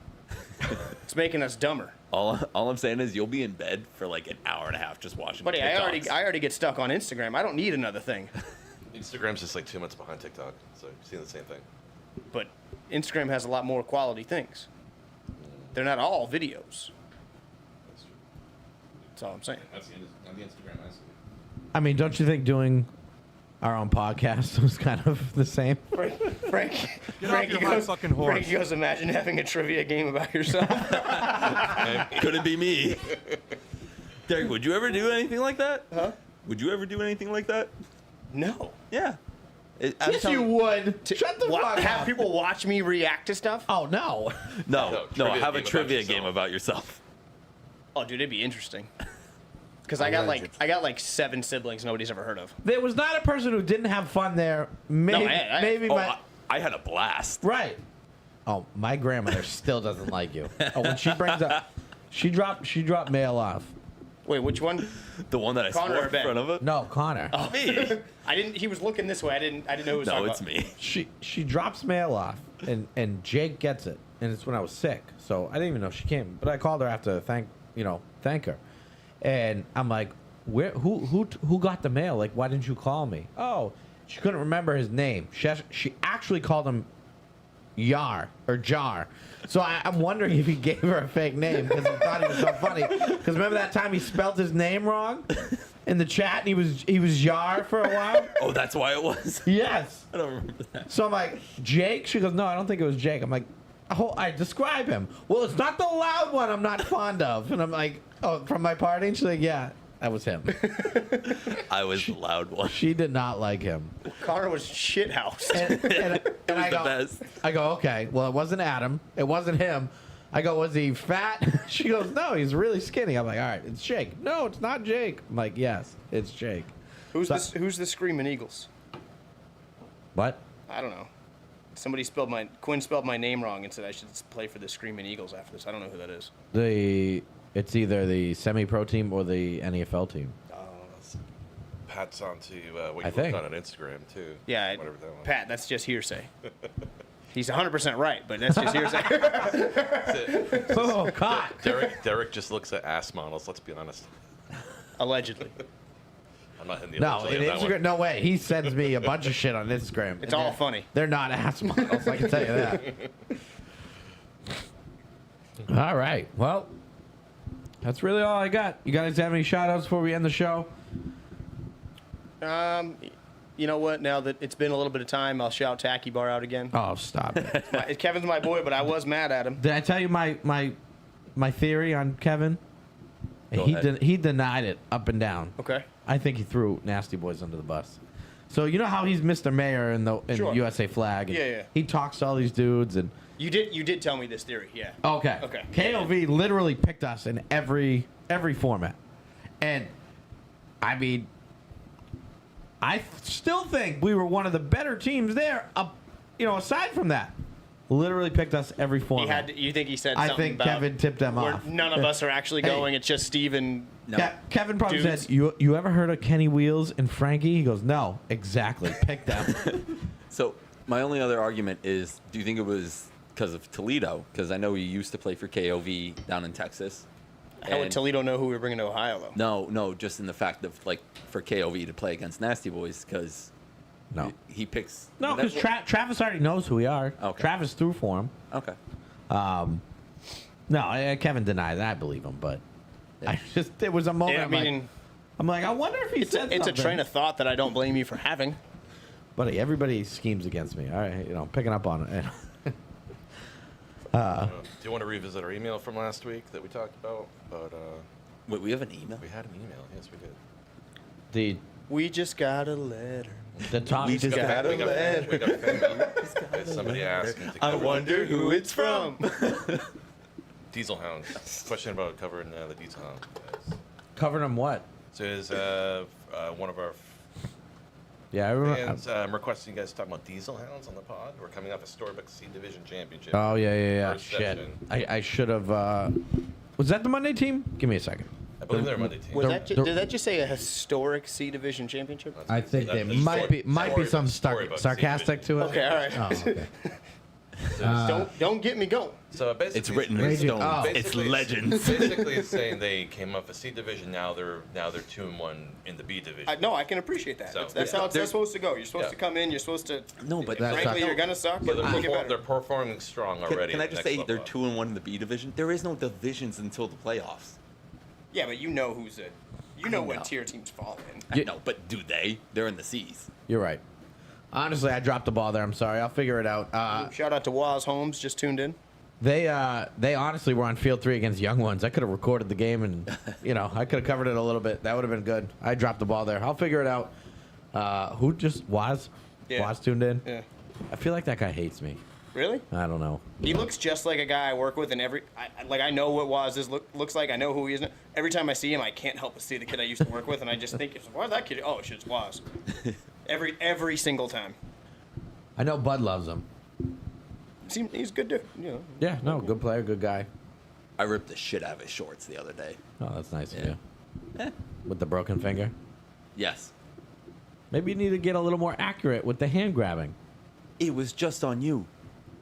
It's making us dumber. all I'm saying is you'll be in bed for like an hour and a half just watching. Buddy, I TikToks. already get stuck on Instagram. I don't need another thing. Instagram's just like 2 months behind TikTok, so you're seeing the same thing. But Instagram has a lot more quality things. They're not all videos. That's true. That's all I'm saying. That's the Instagram I see. I mean, don't you think doing our own podcast was kind of the same? Frankie Get off your high fucking horse. Frankie goes, imagine having a trivia game about yourself. Could it be me? Derek, would you ever do anything like that? Huh? Would you ever do anything like that? No. Yeah. Yes, you would. Shut the fuck Have up. people watch me react to stuff? Oh no. No, trivia have a game about trivia yourself. game about yourself. Oh, dude, it'd be interesting. Because I got like 7 siblings nobody's ever heard of. There was not a person who didn't have fun there. Maybe, I- maybe Oh, my I had a blast. right. Oh, my grandmother still doesn't like you. Oh, when she brings up, she dropped mail off. Wait, which one? The one that I Connor swore or in Ben? front of it. No, Connor. Me. I didn't. He was looking this way. I didn't know who was No, talking it's about. me. She drops mail off, and Jake gets it, and it's when I was sick, so I didn't even know she came. But I called her after to thank her, and I'm like, who got the mail? Like, why didn't you call me? Oh, she couldn't remember his name. She actually called him Yar or Jar. So I'm wondering if he gave her a fake name because he thought he was so funny. Because remember that time he spelled his name wrong in the chat, and he was Yar for a while. Oh, that's why it was. Yes. I don't remember that. So I'm like, Jake? She goes, no, I don't think it was Jake. I'm like, oh, I describe him. Well, it's not the loud one I'm not fond of. And I'm like, oh, from my party? And she's like, yeah. That was him. I was the loud one. She did not like him. Connor was shithouse. And I the go, best. I go, okay, well, it wasn't Adam. It wasn't him. I go, was he fat? She goes, no, he's really skinny. I'm like, all right, it's Jake. No, it's not Jake. I'm like, yes, it's Jake. Who's So- the Screaming Eagles? What? I don't know. Quinn spelled my name wrong and said I should play for the Screaming Eagles after this. I don't know who that is. It's either the semi-pro team or the NFL team. Pat's onto what I you think. looked on Instagram too. Yeah, whatever that was. Pat, that's just hearsay. He's 100% right, but that's just hearsay. Oh, God. Derek just looks at ass models. Let's be honest. Allegedly. I'm not in the No, allegedly in on that one. Instagram, no way. He sends me a bunch of shit on Instagram. It's all funny. They're not ass models, I can tell you that. All right. Well, that's really all I got. You guys have any shout-outs before we end the show? You know what? Now that it's been a little bit of time, I'll shout Tacky Bar out again. Oh, stop it. Kevin's my boy, but I was mad at him. Did I tell you my theory on Kevin? Go He ahead. he denied it up and down. Okay. I think he threw Nasty Boys under the bus. So you know how he's Mr. Mayor in the Sure. USA Flag? And Yeah, yeah. He talks to all these dudes and You did tell me this theory, yeah. okay. Okay. KOV literally picked us in every format, and I mean, I still think we were one of the better teams there. Aside from that, literally picked us every format. You think he said I something think about Kevin tipped them where off. none of us are actually Hey. going, it's just Steve and... No. Yeah, Kevin probably Dudes. said, "You ever heard of Kenny Wheels and Frankie?" He goes, "No, exactly. Pick them." So my only other argument is, do you think it was because of Toledo? Because I know he used to play for KOV down in Texas. How would And- Toledo know who we were bringing to Ohio, though? No, just in the fact of like for KOV to play against Nasty Boys because No, he picks. no, because Travis already knows who we are. Okay. Travis threw for him. Okay. No, Kevin denied that. I believe him, but it was a moment. Yeah, I I'm like- mean, I'm like, I wonder if he said it's a something. train of thought that I don't blame you for having. Buddy, everybody schemes against me. All right, picking up on it. Do you want to revisit our email from last week that we talked about? But Wait, we have an email. we had an email. Yes, we did. the We just got a letter. top. We just We got got a fan mail. There's somebody asking to cover who it's from. Diesel Hounds. Question about covering the Diesel Hounds. guys. Covered him what? So is one of our Yeah, I remember. fans requesting you guys to talk about Diesel Hounds on the pod? We're coming off a Storybook C Division Championship. Oh yeah. First Shit, session. I should have. Was that the Monday team? Give me a second. I believe they're Monday team. Did that just say a historic C Division championship? I think That's there the might be some Storybook C sarcastic to it. Okay, all right. Oh, okay. Don't get me going. So basically, It's written in Raging- stone. oh. It's basically- legends. Basically, it's saying they came off a C division. Now they're 2-1 in the B division. No, I can appreciate that. So- That's how it's supposed to go. You're supposed Yeah. to come in. You're supposed to. No, but That frankly, sucks. you're gonna suck. Yeah, But make it better. they're performing strong already. Can I at the just next say they're level. 2-1 in the B division? There is no divisions until the playoffs. Yeah, but you know who's it. You know I what know. tier teams fall in. I know, but do they? They're in the C's. You're right. Honestly, I dropped the ball there. I'm sorry. I'll figure it out. Shout out to Waz Holmes, just tuned in. They honestly were on field 3 against Young Ones. I could have recorded the game and I could have covered it a little bit. That would have been good. I dropped the ball there. I'll figure it out. Who just Waz? Yeah. Waz tuned in. Yeah. I feel like that guy hates me. Really? I don't know. He looks just like a guy I work with, and I know what Waz looks like. I know who he is. Every time I see him, I can't help but see the kid I used to work with, and I just think, why's that kid? Oh, shit, it's Waz. Every single time. I know Bud loves him. He's good dude. Yeah, no, good player, good guy. I ripped the shit out of his shorts the other day. Oh, that's nice of Yeah. you. With the broken finger. Yes. Maybe you need to get a little more accurate with the hand grabbing. It was just on you.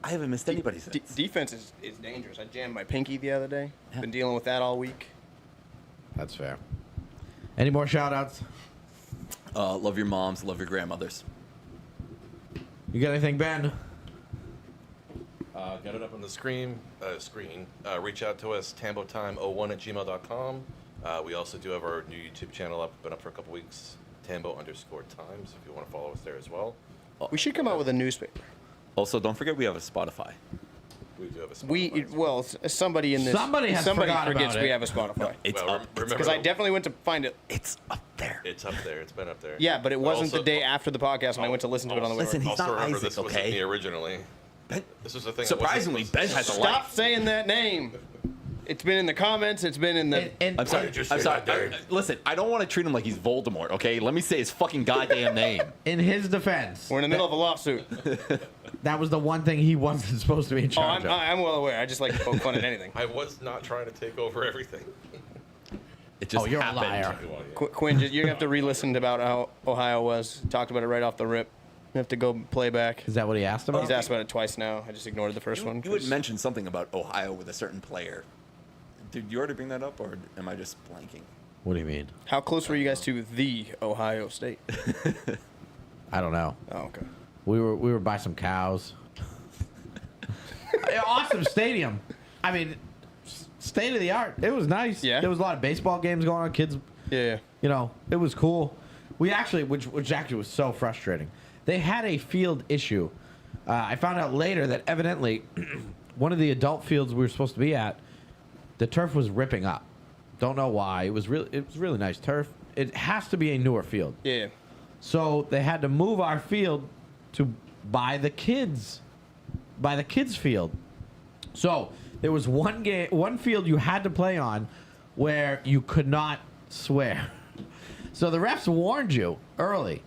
I haven't missed anybody since. Defense is dangerous. I jammed my pinky the other day. Yeah. Been dealing with that all week. That's fair. Any more shout outs? Love your moms, love your grandmothers. You got anything, Ben? Get it up on the screen. Reach out to us, tambotime01@gmail.com. We also do have our new YouTube channel up. Been up for a couple weeks. Tambo_times. If you want to follow us there as well. We should come out with a newspaper. Also, don't forget we have a Spotify. We do have a Spotify. Somebody in this. Somebody forgets about we have a Spotify. It's Well, up. remember, Because I definitely went to find it. It's up there. it's up there. It's been up there. Yeah, but it wasn't Also- the day after the podcast when I went to listen to it on the way. Listen, to work. he's Also not remember, Isaac, this wasn't okay? me originally. Ben, This was the thing. surprisingly, Ben has a Stop life. saying that name. It's been in the comments. It's been in the. And I'm sorry. just I'm say sorry. that, Dave. Listen, I don't want to treat him like he's Voldemort, okay? Let me say his fucking goddamn name. in his defense, We're in the middle of a lawsuit. that was the one thing he wasn't supposed to be in Oh, charge of. I'm well aware. I just like to poke fun at anything. I was not trying to take over everything. It just You're happened. a liar. Quinn, you're gonna have to re-listen about how Ohio was. Talked about it right off the rip. You have to go play back. Is that what he asked about? He's asked about it twice now. I just ignored the first one. You had mentioned something about Ohio with a certain player. Did you already bring that up, or am I just blanking? What do you mean? How close were you guys to the Ohio State? I don't know. Oh, okay. We were by some cows. Awesome stadium. I mean, state of the art. It was nice. Yeah. There was a lot of baseball games going on. Kids, Yeah. you know, it was cool. We actually, which actually was so frustrating. They had a field issue. I found out later that evidently one of the adult fields we were supposed to be at, the turf was ripping up. Don't know why. It was really nice turf. It has to be a newer field. Yeah. So they had to move our field to by the kids field. So there was one field you had to play on where you could not swear. So the refs warned you early.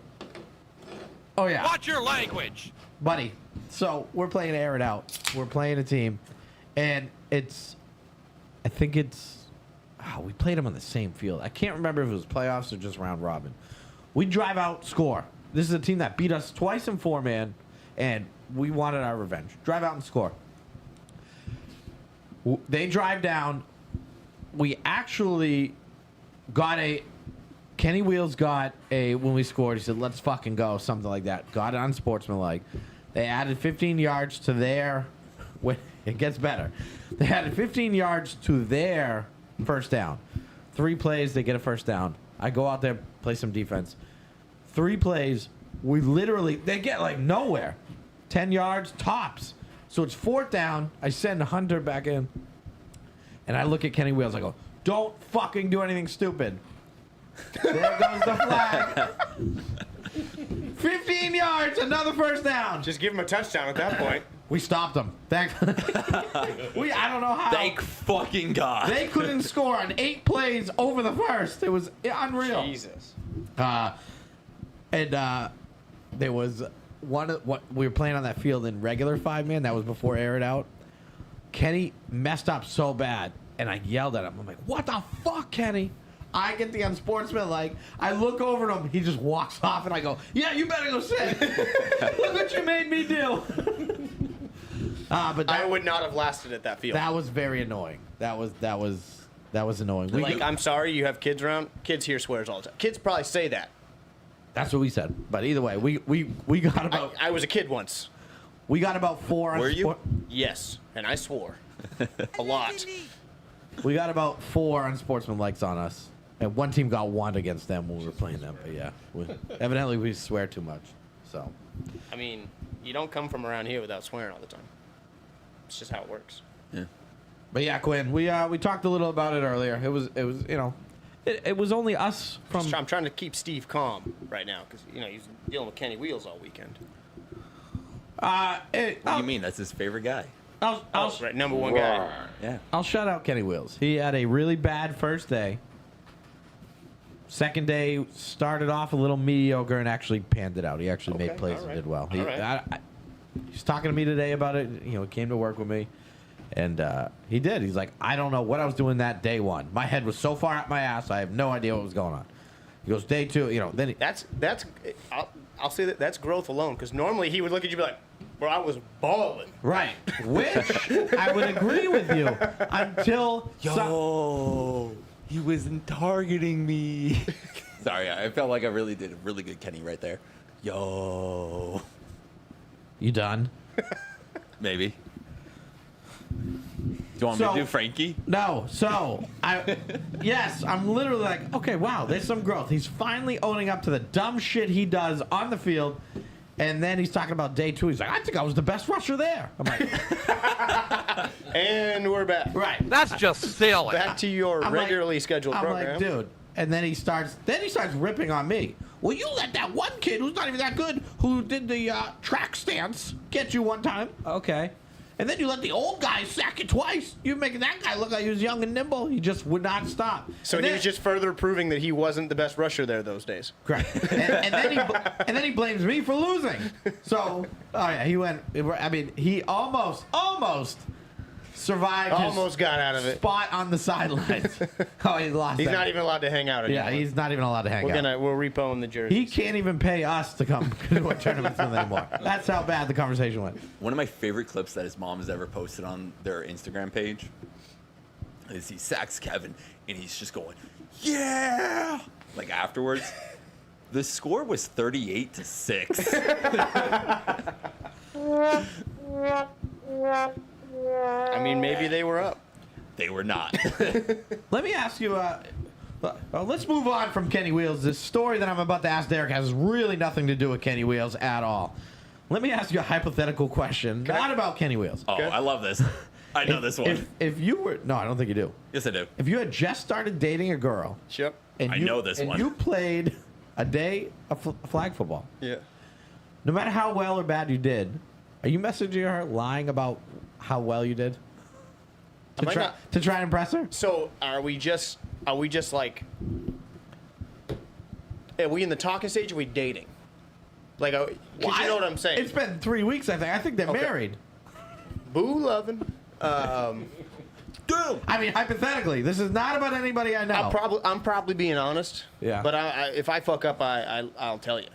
Oh yeah. Watch your language. Buddy. So we're playing Air It Out. We're playing a team. And we played them on the same field. I can't remember if it was playoffs or just round robin. We drive out, score. This is a team that beat us twice in 4-man, and we wanted our revenge. Drive out and score. They drive down. We actually got Kenny Wheels got when we scored, he said, let's fucking go, something like that. Got it unsportsmanlike. They added 15 yards to their, it gets better. They added 15 yards to their first down. 3 plays, they get a first down. I go out there, play some defense. 3 plays, they get like nowhere. 10 yards, tops. So it's 4th down. I send Hunter back in. And I look at Kenny Wheels. I go, don't fucking do anything stupid. There goes the flag. 15 yards, another first down. Just give him a touchdown at that point. We stopped them. I don't know how. Thank fucking God. They couldn't score on 8 plays over the first. It was unreal. Jesus. There was what we were playing on that field in regular 5-man. That was before Air It Out. Kenny messed up so bad, and I yelled at him. I'm like, "What the fuck, Kenny?" I get the unsportsmanlike. I look over at him. He just walks off, and I go, "Yeah, you better go sit. Look what you made me do." But I would not have lasted at that field. that was very annoying. That was annoying. I'm sorry you have kids around. Kids hear swears all the time. Kids probably say that. That's what we said. But either way, we got about I was a kid once. we got about 4. Were you? Yes, and I swore a lot. We got about 4 unsportsmanlikes on us, and one team got 1 against them when we were playing them. But yeah, evidently we swear too much. So I mean, you don't come from around here without swearing all the time. It's just how it works. Yeah. But yeah, Quinn, we talked a little about it earlier. It was it was only us from. I'm trying to keep Steve calm right now because he's dealing with Kenny Wheels all weekend. What do you mean? That's his favorite guy. I'll Right, number 1 guy. Yeah. I'll shout out Kenny Wheels. He had a really bad first day. Second day started off a little mediocre and actually panned it out. He actually made plays and did well. He's talking to me today about it. He came to work with me, and he did. He's like, I don't know what I was doing that day 1. My head was so far up my ass, I have no idea what was going on. He goes, day 2, then That's I'll say that's growth alone because normally he would look at you and be like, bro, I was balling. right, which I would agree with you until He wasn't targeting me. Sorry, I felt like I really did a really good Kenny right there. Yo. You done? Maybe. Do you want me to do Frankie? No. So yes, I'm literally like, okay, wow, there's some growth. He's finally owning up to the dumb shit he does on the field. And then he's talking about day 2. He's like, I think I was the best rusher there. I'm like, And we're back. Right. That's just silly. Back to your I'm regularly scheduled I'm program. like, dude. And then he starts ripping on me. Well, you let that one kid who's not even that good, who did the track stance, get you one time. Okay. And then you let the old guy sack it twice. You're making that guy look like he was young and nimble. He just would not stop. So And he then- was just further proving that he wasn't the best rusher there those days. Correct. And then he blames me for losing. So, oh yeah, he went. I mean, he almost survived. Almost his got out of it. spot on the sidelines. Oh, he lost. He's that. not even allowed to hang out anymore. Yeah, he's not even allowed to hang We're out. we'll repo the jersey. He can't even pay us to come to a tournament with him anymore. That's how bad the conversation went. One of my favorite clips that his mom has ever posted on their Instagram page is he sacks Kevin and he's just going, yeah, like afterwards. The score was 38-6. I mean, maybe they were up. They were not. Let me ask you. Let's move on from Kenny Wheels. This story that I'm about to ask Derek has really nothing to do with Kenny Wheels at all. Let me ask you a hypothetical question, not about Kenny Wheels. Oh, I love this. I know this one. If you were, no, I don't think you do. Yes, I do. If you had just started dating a girl, Yep. and I you, know this and one. you played a day of flag football, Yeah. no matter how well or bad you did, are you messaging her lying about how well you did? Am I not- To try and impress her? So are we just like? Are we in the talking stage? Or are we dating? Like, because you know what I'm saying. It's been 3 weeks, I think. I think they're Okay. married. Boo loving. I mean, hypothetically, this is not about anybody I know. I'm probably being honest. Yeah. But if I fuck up, I'll tell you.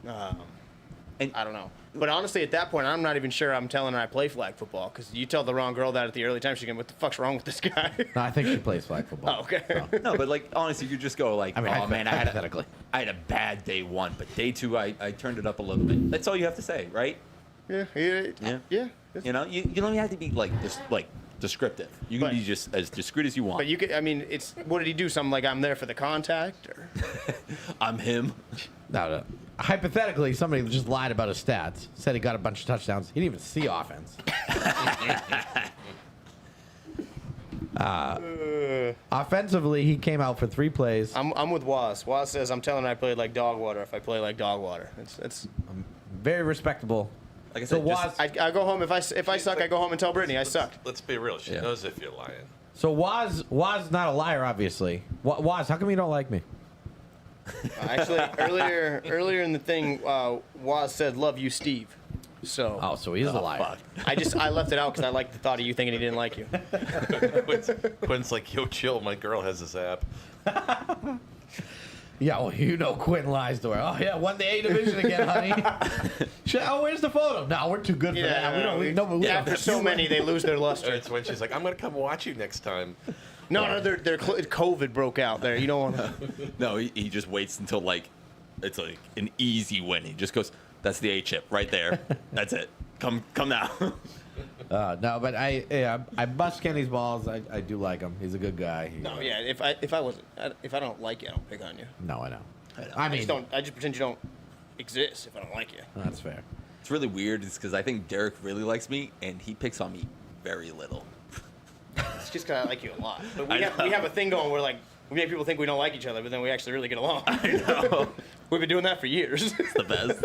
And I don't know. But honestly, at that point, I'm not even sure I'm telling her I play flag football, because you tell the wrong girl that at the early time, she's going, what the fuck's wrong with this guy? No, I think she plays flag football. Oh, okay. So, no, but like honestly, you could just go like, I mean, oh man, I had hypothetically. a bad day one, but day two I turned it up a little bit. That's all you have to say, right? Yeah. You know, you don't even have to be like descriptive. You can But- be just as discreet as you want. But you could, I mean, it's, what did he do? Something like, I'm there for the contact? Or? I'm him. No. Hypothetically, somebody just lied about his stats. Said he got a bunch of touchdowns. He didn't even see offense. Offensively, he came out for 3 plays. I'm with Waz. Waz says, I'm telling her I played like dog water if I play like dog water. It's Very respectable. Like I So said, Waz, I go home, if I suck, I go home and tell Brittany I sucked. Let's be real. She Yeah. knows if you're lying. so Waz not a liar, obviously. Waz, how come you don't like me? Actually, earlier in the thing, Waz said, "Love you, Steve." So Oh, so he is a liar. fuck. I left it out because I liked the thought of you thinking he didn't like you. Quinn's like, yo, chill. My girl has this app. Yeah, well, you know Quinn lies to her. Oh, yeah, won the A division again, honey. Where's the photo? No, we're too good for that. We don't. After so many, they lose their luster. It's when she's like, I'm gonna come watch you next time. No, COVID broke out there. You don't want to. No, he just waits until like it's like an easy win. He just goes, "That's the A chip right there. That's it. Come now." No, but I bust Kenny's balls. I do like him. He's a good guy. No, yeah. If I don't like you, I don't pick on you. No, I know. I just pretend you don't exist if I don't like you. That's fair. It's really weird, is because I think Derek really likes me, and he picks on me very little. It's just because I like you a lot. But I we know. have a thing going where like we make people think we don't like each other, but then we actually really get along. I know. We've been doing that for years. It's the best.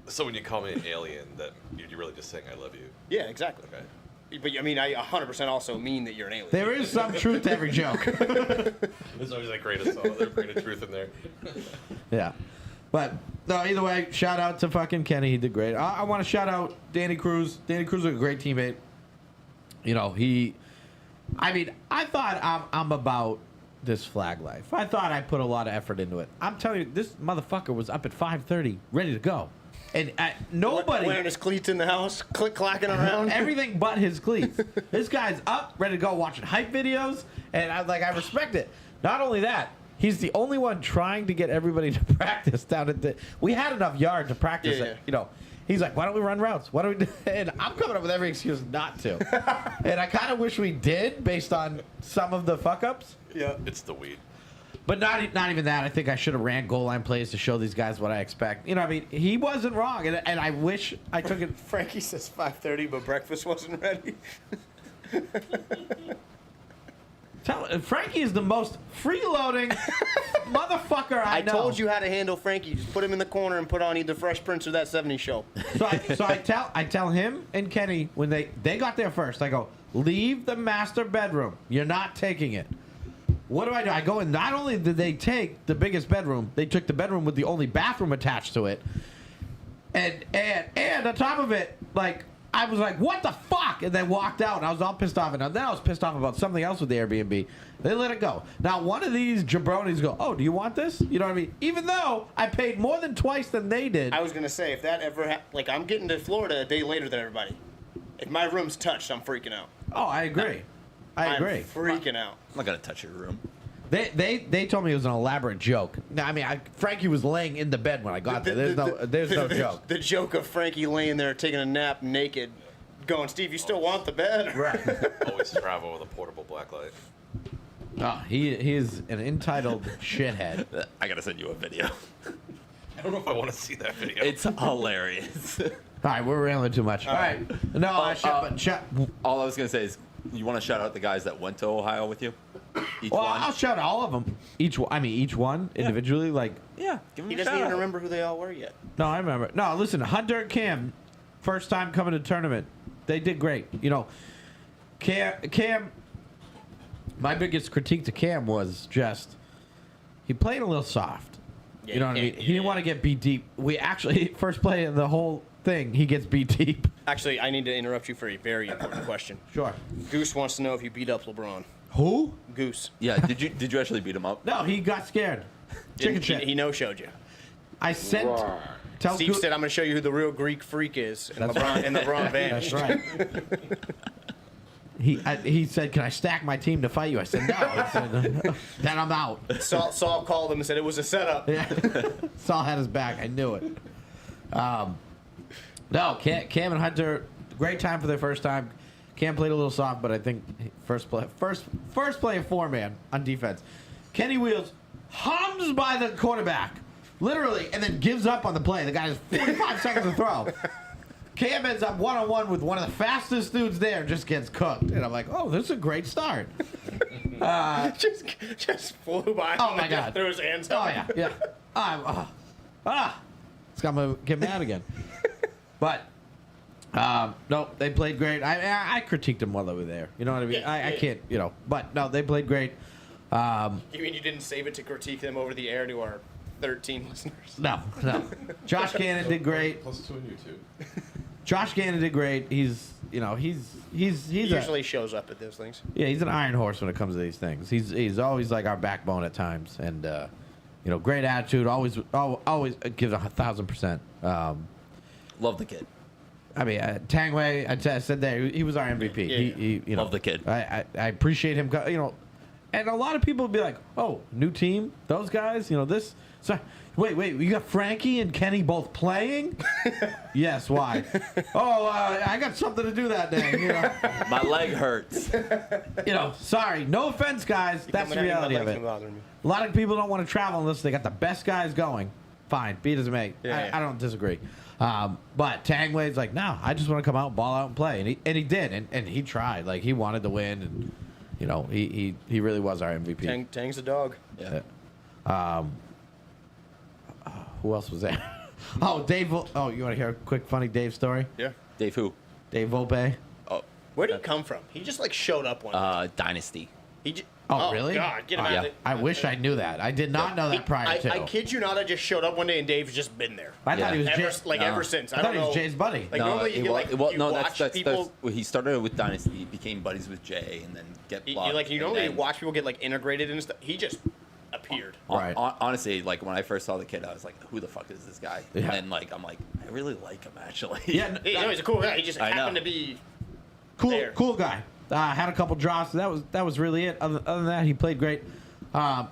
So when you call me an alien, that you're really just saying I love you. Yeah, exactly. Okay. But I mean, I 100% also mean that you're an alien. There is some truth to every joke. There's always that grain of truth in there. Yeah. But no, either way, shout out to fucking Kenny. He did great. I want to shout out Danny Cruz. Danny Cruz was a great teammate. You know, I thought I'm about this flag life. I thought I put a lot of effort into it. I'm telling you, this motherfucker was up at 5:30, ready to go. And nobody... Wearing his cleats in the house, click-clacking around. Everything but his cleats. This guy's up, ready to go, watching hype videos, and I respect it. Not only that, he's the only one trying to get everybody to practice down at the... We had enough yard to practice Yeah. it, you know. He's like, why don't we run routes? Why don't we do... And I'm coming up with every excuse not to. And I kind of wish we did, based on some of the fuck-ups. Yeah. It's the weed. But not even that. I think I should have ran goal line plays to show these guys what I expect. You know, I mean, he wasn't wrong, and I wish I took it... Frankie says 5:30, but breakfast wasn't ready. Frankie is the most freeloading motherfucker I know. I told you how to handle Frankie. Just put him in the corner and put on either Fresh Prince or That 70s Show. So I tell him and Kenny when they got there first. I go, leave the master bedroom. You're not taking it. What do? I go, and not only did they take the biggest bedroom, they took the bedroom with the only bathroom attached to it, and on top of it, like. I was like, what the fuck? And then walked out, and I was all pissed off. And then I was pissed off about something else with the Airbnb. They let it go. Now, one of these jabronis go, oh, do you want this? You know what I mean? Even though I paid more than twice than they did. I was going to say, if that ever like, I'm getting to Florida a day later than everybody. If my room's touched, I'm freaking out. Oh, I agree. I agree. I'm freaking out. I'm not gonna touch your room. They told me it was an elaborate joke. Now, I mean, Frankie was laying in the bed when I got there. There's no joke. The joke of Frankie laying there taking a nap naked, going, Steve, you still want the bed? Right. Always travel with a portable blacklight. Oh, he is an entitled shithead. I gotta send you a video. I don't know if I want to see that video. It's hilarious. All right, we're rambling too much. All right. No, All I was gonna say is, you want to shout out the guys that went to Ohio with you? Each well, one? I'll shout out all of them. Each one individually. Like, Yeah, give them He a doesn't shout even out. remember who they all were yet. no, I remember. No, listen, Hunter and Cam, first time coming to the tournament, they did great. You know, Cam. My biggest critique to Cam was just he played a little soft. Yeah, you know what I mean? He didn't want to get beat deep. We actually first play of the whole thing, he gets beat deep. Actually, I need to interrupt you for a very important question. Sure. Goose wants to know if you beat up LeBron. Who? Goose. Yeah, did you actually beat him up? No, he got scared. Chicken Didn't- shit. He no-showed you. I sent. Tell Steve Goo- said, I'm going to show you who the real Greek freak is. And LeBron That's vanished. right. He said, "Can I stack my team to fight you?" I said, "No." I said, then I'm out. Saul called him and said it was a setup. Yeah. Saul had his back. I knew it. No, Cam and Hunter, great time for their first time. Cam played a little soft, but I think first play of 4-man on defense. Kenny Wheels hums by the quarterback, literally, and then gives up on the play. The guy has 45 seconds to throw. Cam ends up one-on-one with one of the fastest dudes there, just gets cooked. And I'm like, oh, this is a great start. Just flew by. Oh, him my and God. Threw his hands Oh, up. yeah. It's got to get mad again. But, no, they played great. I critiqued them while they were there. You know what I mean? Yeah, I yeah. can't, But, no, they played great. You mean you didn't save it to critique them over the air to our 13 listeners? No. Josh Gannon did great. Plus 2 on YouTube. Josh Gannon did great. He's He a, usually shows up at those things. yeah, he's an iron horse when it comes to these things. He's always like our backbone at times, and great attitude. Always gives 1,000%. Love the kid. I mean, Tangway. I said there he was our MVP. Yeah. He Love the kid. I appreciate him. And a lot of people would be like, "Oh, new team, those guys, this." So, wait, you got Frankie and Kenny both playing? Yes, why? Oh, I got something to do that day. My leg hurts. Sorry, no offense, guys. That's the Coming at reality you, my of legs it. been bothering me. A lot of people don't want to travel unless they got the best guys going. Fine, be it as it may. Yeah. I don't disagree. But Tangway's like, no, I just want to come out, ball out, and play, and he did, and he tried. Like he wanted to win, and he really was our MVP. Tang's a dog. Yeah. Who else was there? Oh, Dave. Oh, you want to hear a quick funny Dave story? Yeah. Dave who? Dave Volpe. Oh, Where'd he come from? He just showed up one day. Dynasty. Oh, really? God, get him Oh, out yeah. of there. I wish I knew that. I did not know that prior to. I kid you not, I just showed up one day and Dave's just been there. I thought he was Ever, Jay's. ever since. I I thought don't he know. was Jay's buddy. Like normally you watch people. Well, he started with Dynasty, he became buddies with Jay, and then get blocked. You normally watch people get integrated and stuff. He just appeared. Right. Honestly, when I first saw the kid, I was like, "Who the fuck is this guy?" Yeah. And then I'm like, I really like him actually. Yeah, He's a cool guy. He just I know. happened to be cool there. guy. Had a couple drops. That was really it. Other than that, he played great.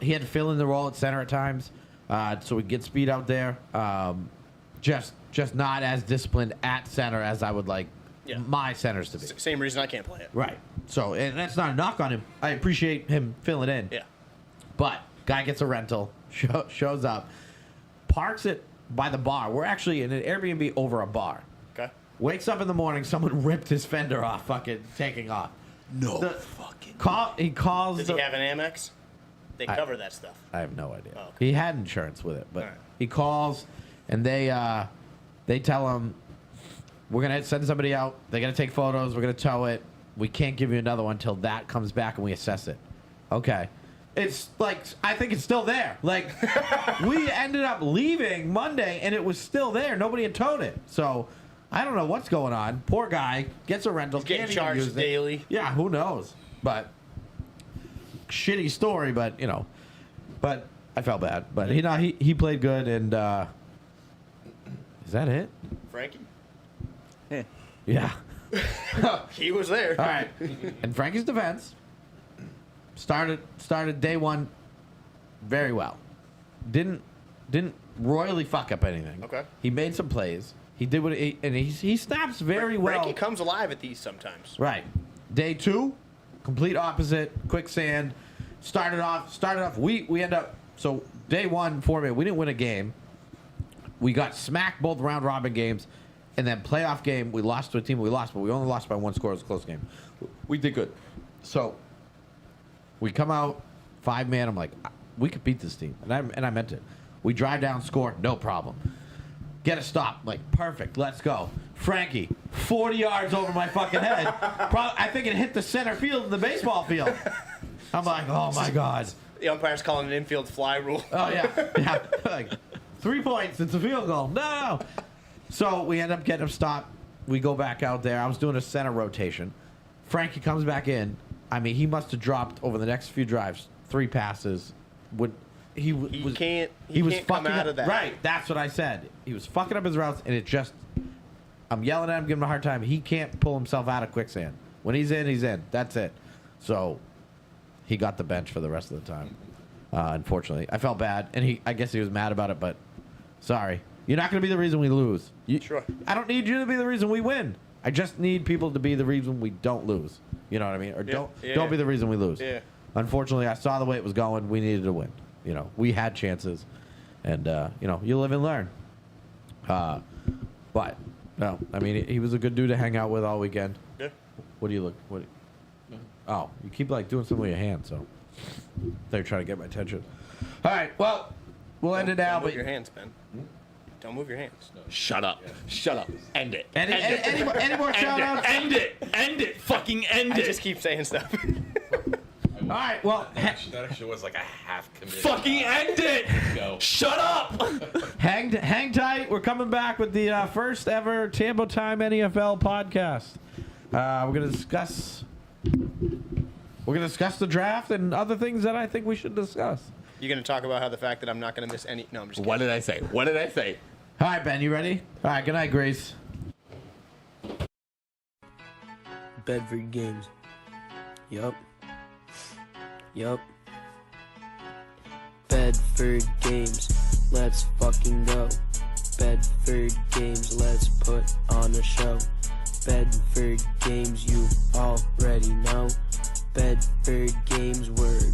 He had to fill in the role at center at times, so we get speed out there. Just not as disciplined at center as I would like my centers to be. Same reason I can't play it. Right. So, and that's not a knock on him. I appreciate him filling in. Yeah. But guy gets a rental, shows up, parks it by the bar. We're actually in an Airbnb over a bar. Okay. Wakes up in the morning, someone ripped his fender off, fucking taking off. No The- fucking. He calls. Does he have an Amex? They cover that stuff. I have no idea. Oh, okay. He had insurance with it, but All right. he calls and they tell him, we're gonna send somebody out. They're gonna take photos. We're gonna tow it. We can't give you another one until that comes back and we assess it. Okay. It's like, I think it's still there. Like, we ended up leaving Monday and it was still there. Nobody had towed it. So I don't know what's going on. Poor guy gets a rental. He's getting can't even charged use it. daily. Yeah, who knows? But shitty story, but but I felt bad. But he played good, and is that it? Frankie? Yeah. He was there. All right. And Frankie's defense started day one very well. Didn't royally fuck up anything. Okay. He made some plays. He did what he snaps very well. Frankie comes alive at these sometimes. Right. Day two, complete opposite. Quicksand. Started off. We end up. So day one, format. We didn't win a game. We got smacked both round robin games, and then playoff game we lost to a team we lost, but we only lost by one score. It was a close game. We did good. So we come out 5-man. I'm like, we could beat this team, and I meant it. We drive down, score, no problem. Get a stop, like perfect. Let's go. Frankie, 40 yards over my fucking head. I think it hit the center field in the baseball field. I'm like, oh my god. The umpire's calling an infield fly rule. Oh yeah. Like 3 points. It's a field goal. No. So we end up getting him stopped. We go back out there. I was doing a center rotation. Frankie comes back in. I mean, he must have dropped over the next few drives 3 passes. He can't fucking come out up, of that. Right. That's what I said. He was fucking up his routes, and it just. I'm yelling at him, giving him a hard time. He can't pull himself out of quicksand. When he's in, he's in. That's it. So he got the bench for the rest of the time. Unfortunately, I felt bad, and I guess he was mad about it. But sorry, you're not going to be the reason we lose. Sure. I don't need you to be the reason we win. I just need people to be the reason we don't lose. You know what I mean? Or don't be the reason we lose. Yeah. Unfortunately, I saw the way it was going. We needed to win. You know, we had chances, and you live and learn. But no, I mean, he was a good dude to hang out with all weekend. Yeah. What do you look? Oh, you keep like doing something with your hand, so they're trying to get my attention. All right, well, we'll end it now. Don't But move your hands, Ben. Don't move your hands. Shut up. Shut up. End it. any more shout outs? End it. End it. Fucking end I it. just keep saying stuff. All right, well, That actually was like a half committed. Fucking end it. Go. Shut up. hang tight. We're coming back with the first ever Tambo Time NFL podcast. We're gonna discuss the draft and other things that I think we should discuss. You're going to talk about how the fact that I'm not going to miss any. No, I'm just kidding. What did I say? What did I say? All right, Ben, you ready? All right, good night, Grace. Bedford Games. Yup. Bedford Games. Let's fucking go. Bedford Games. Let's put on a show. Bedford Games. You already know. Bedford Games. We're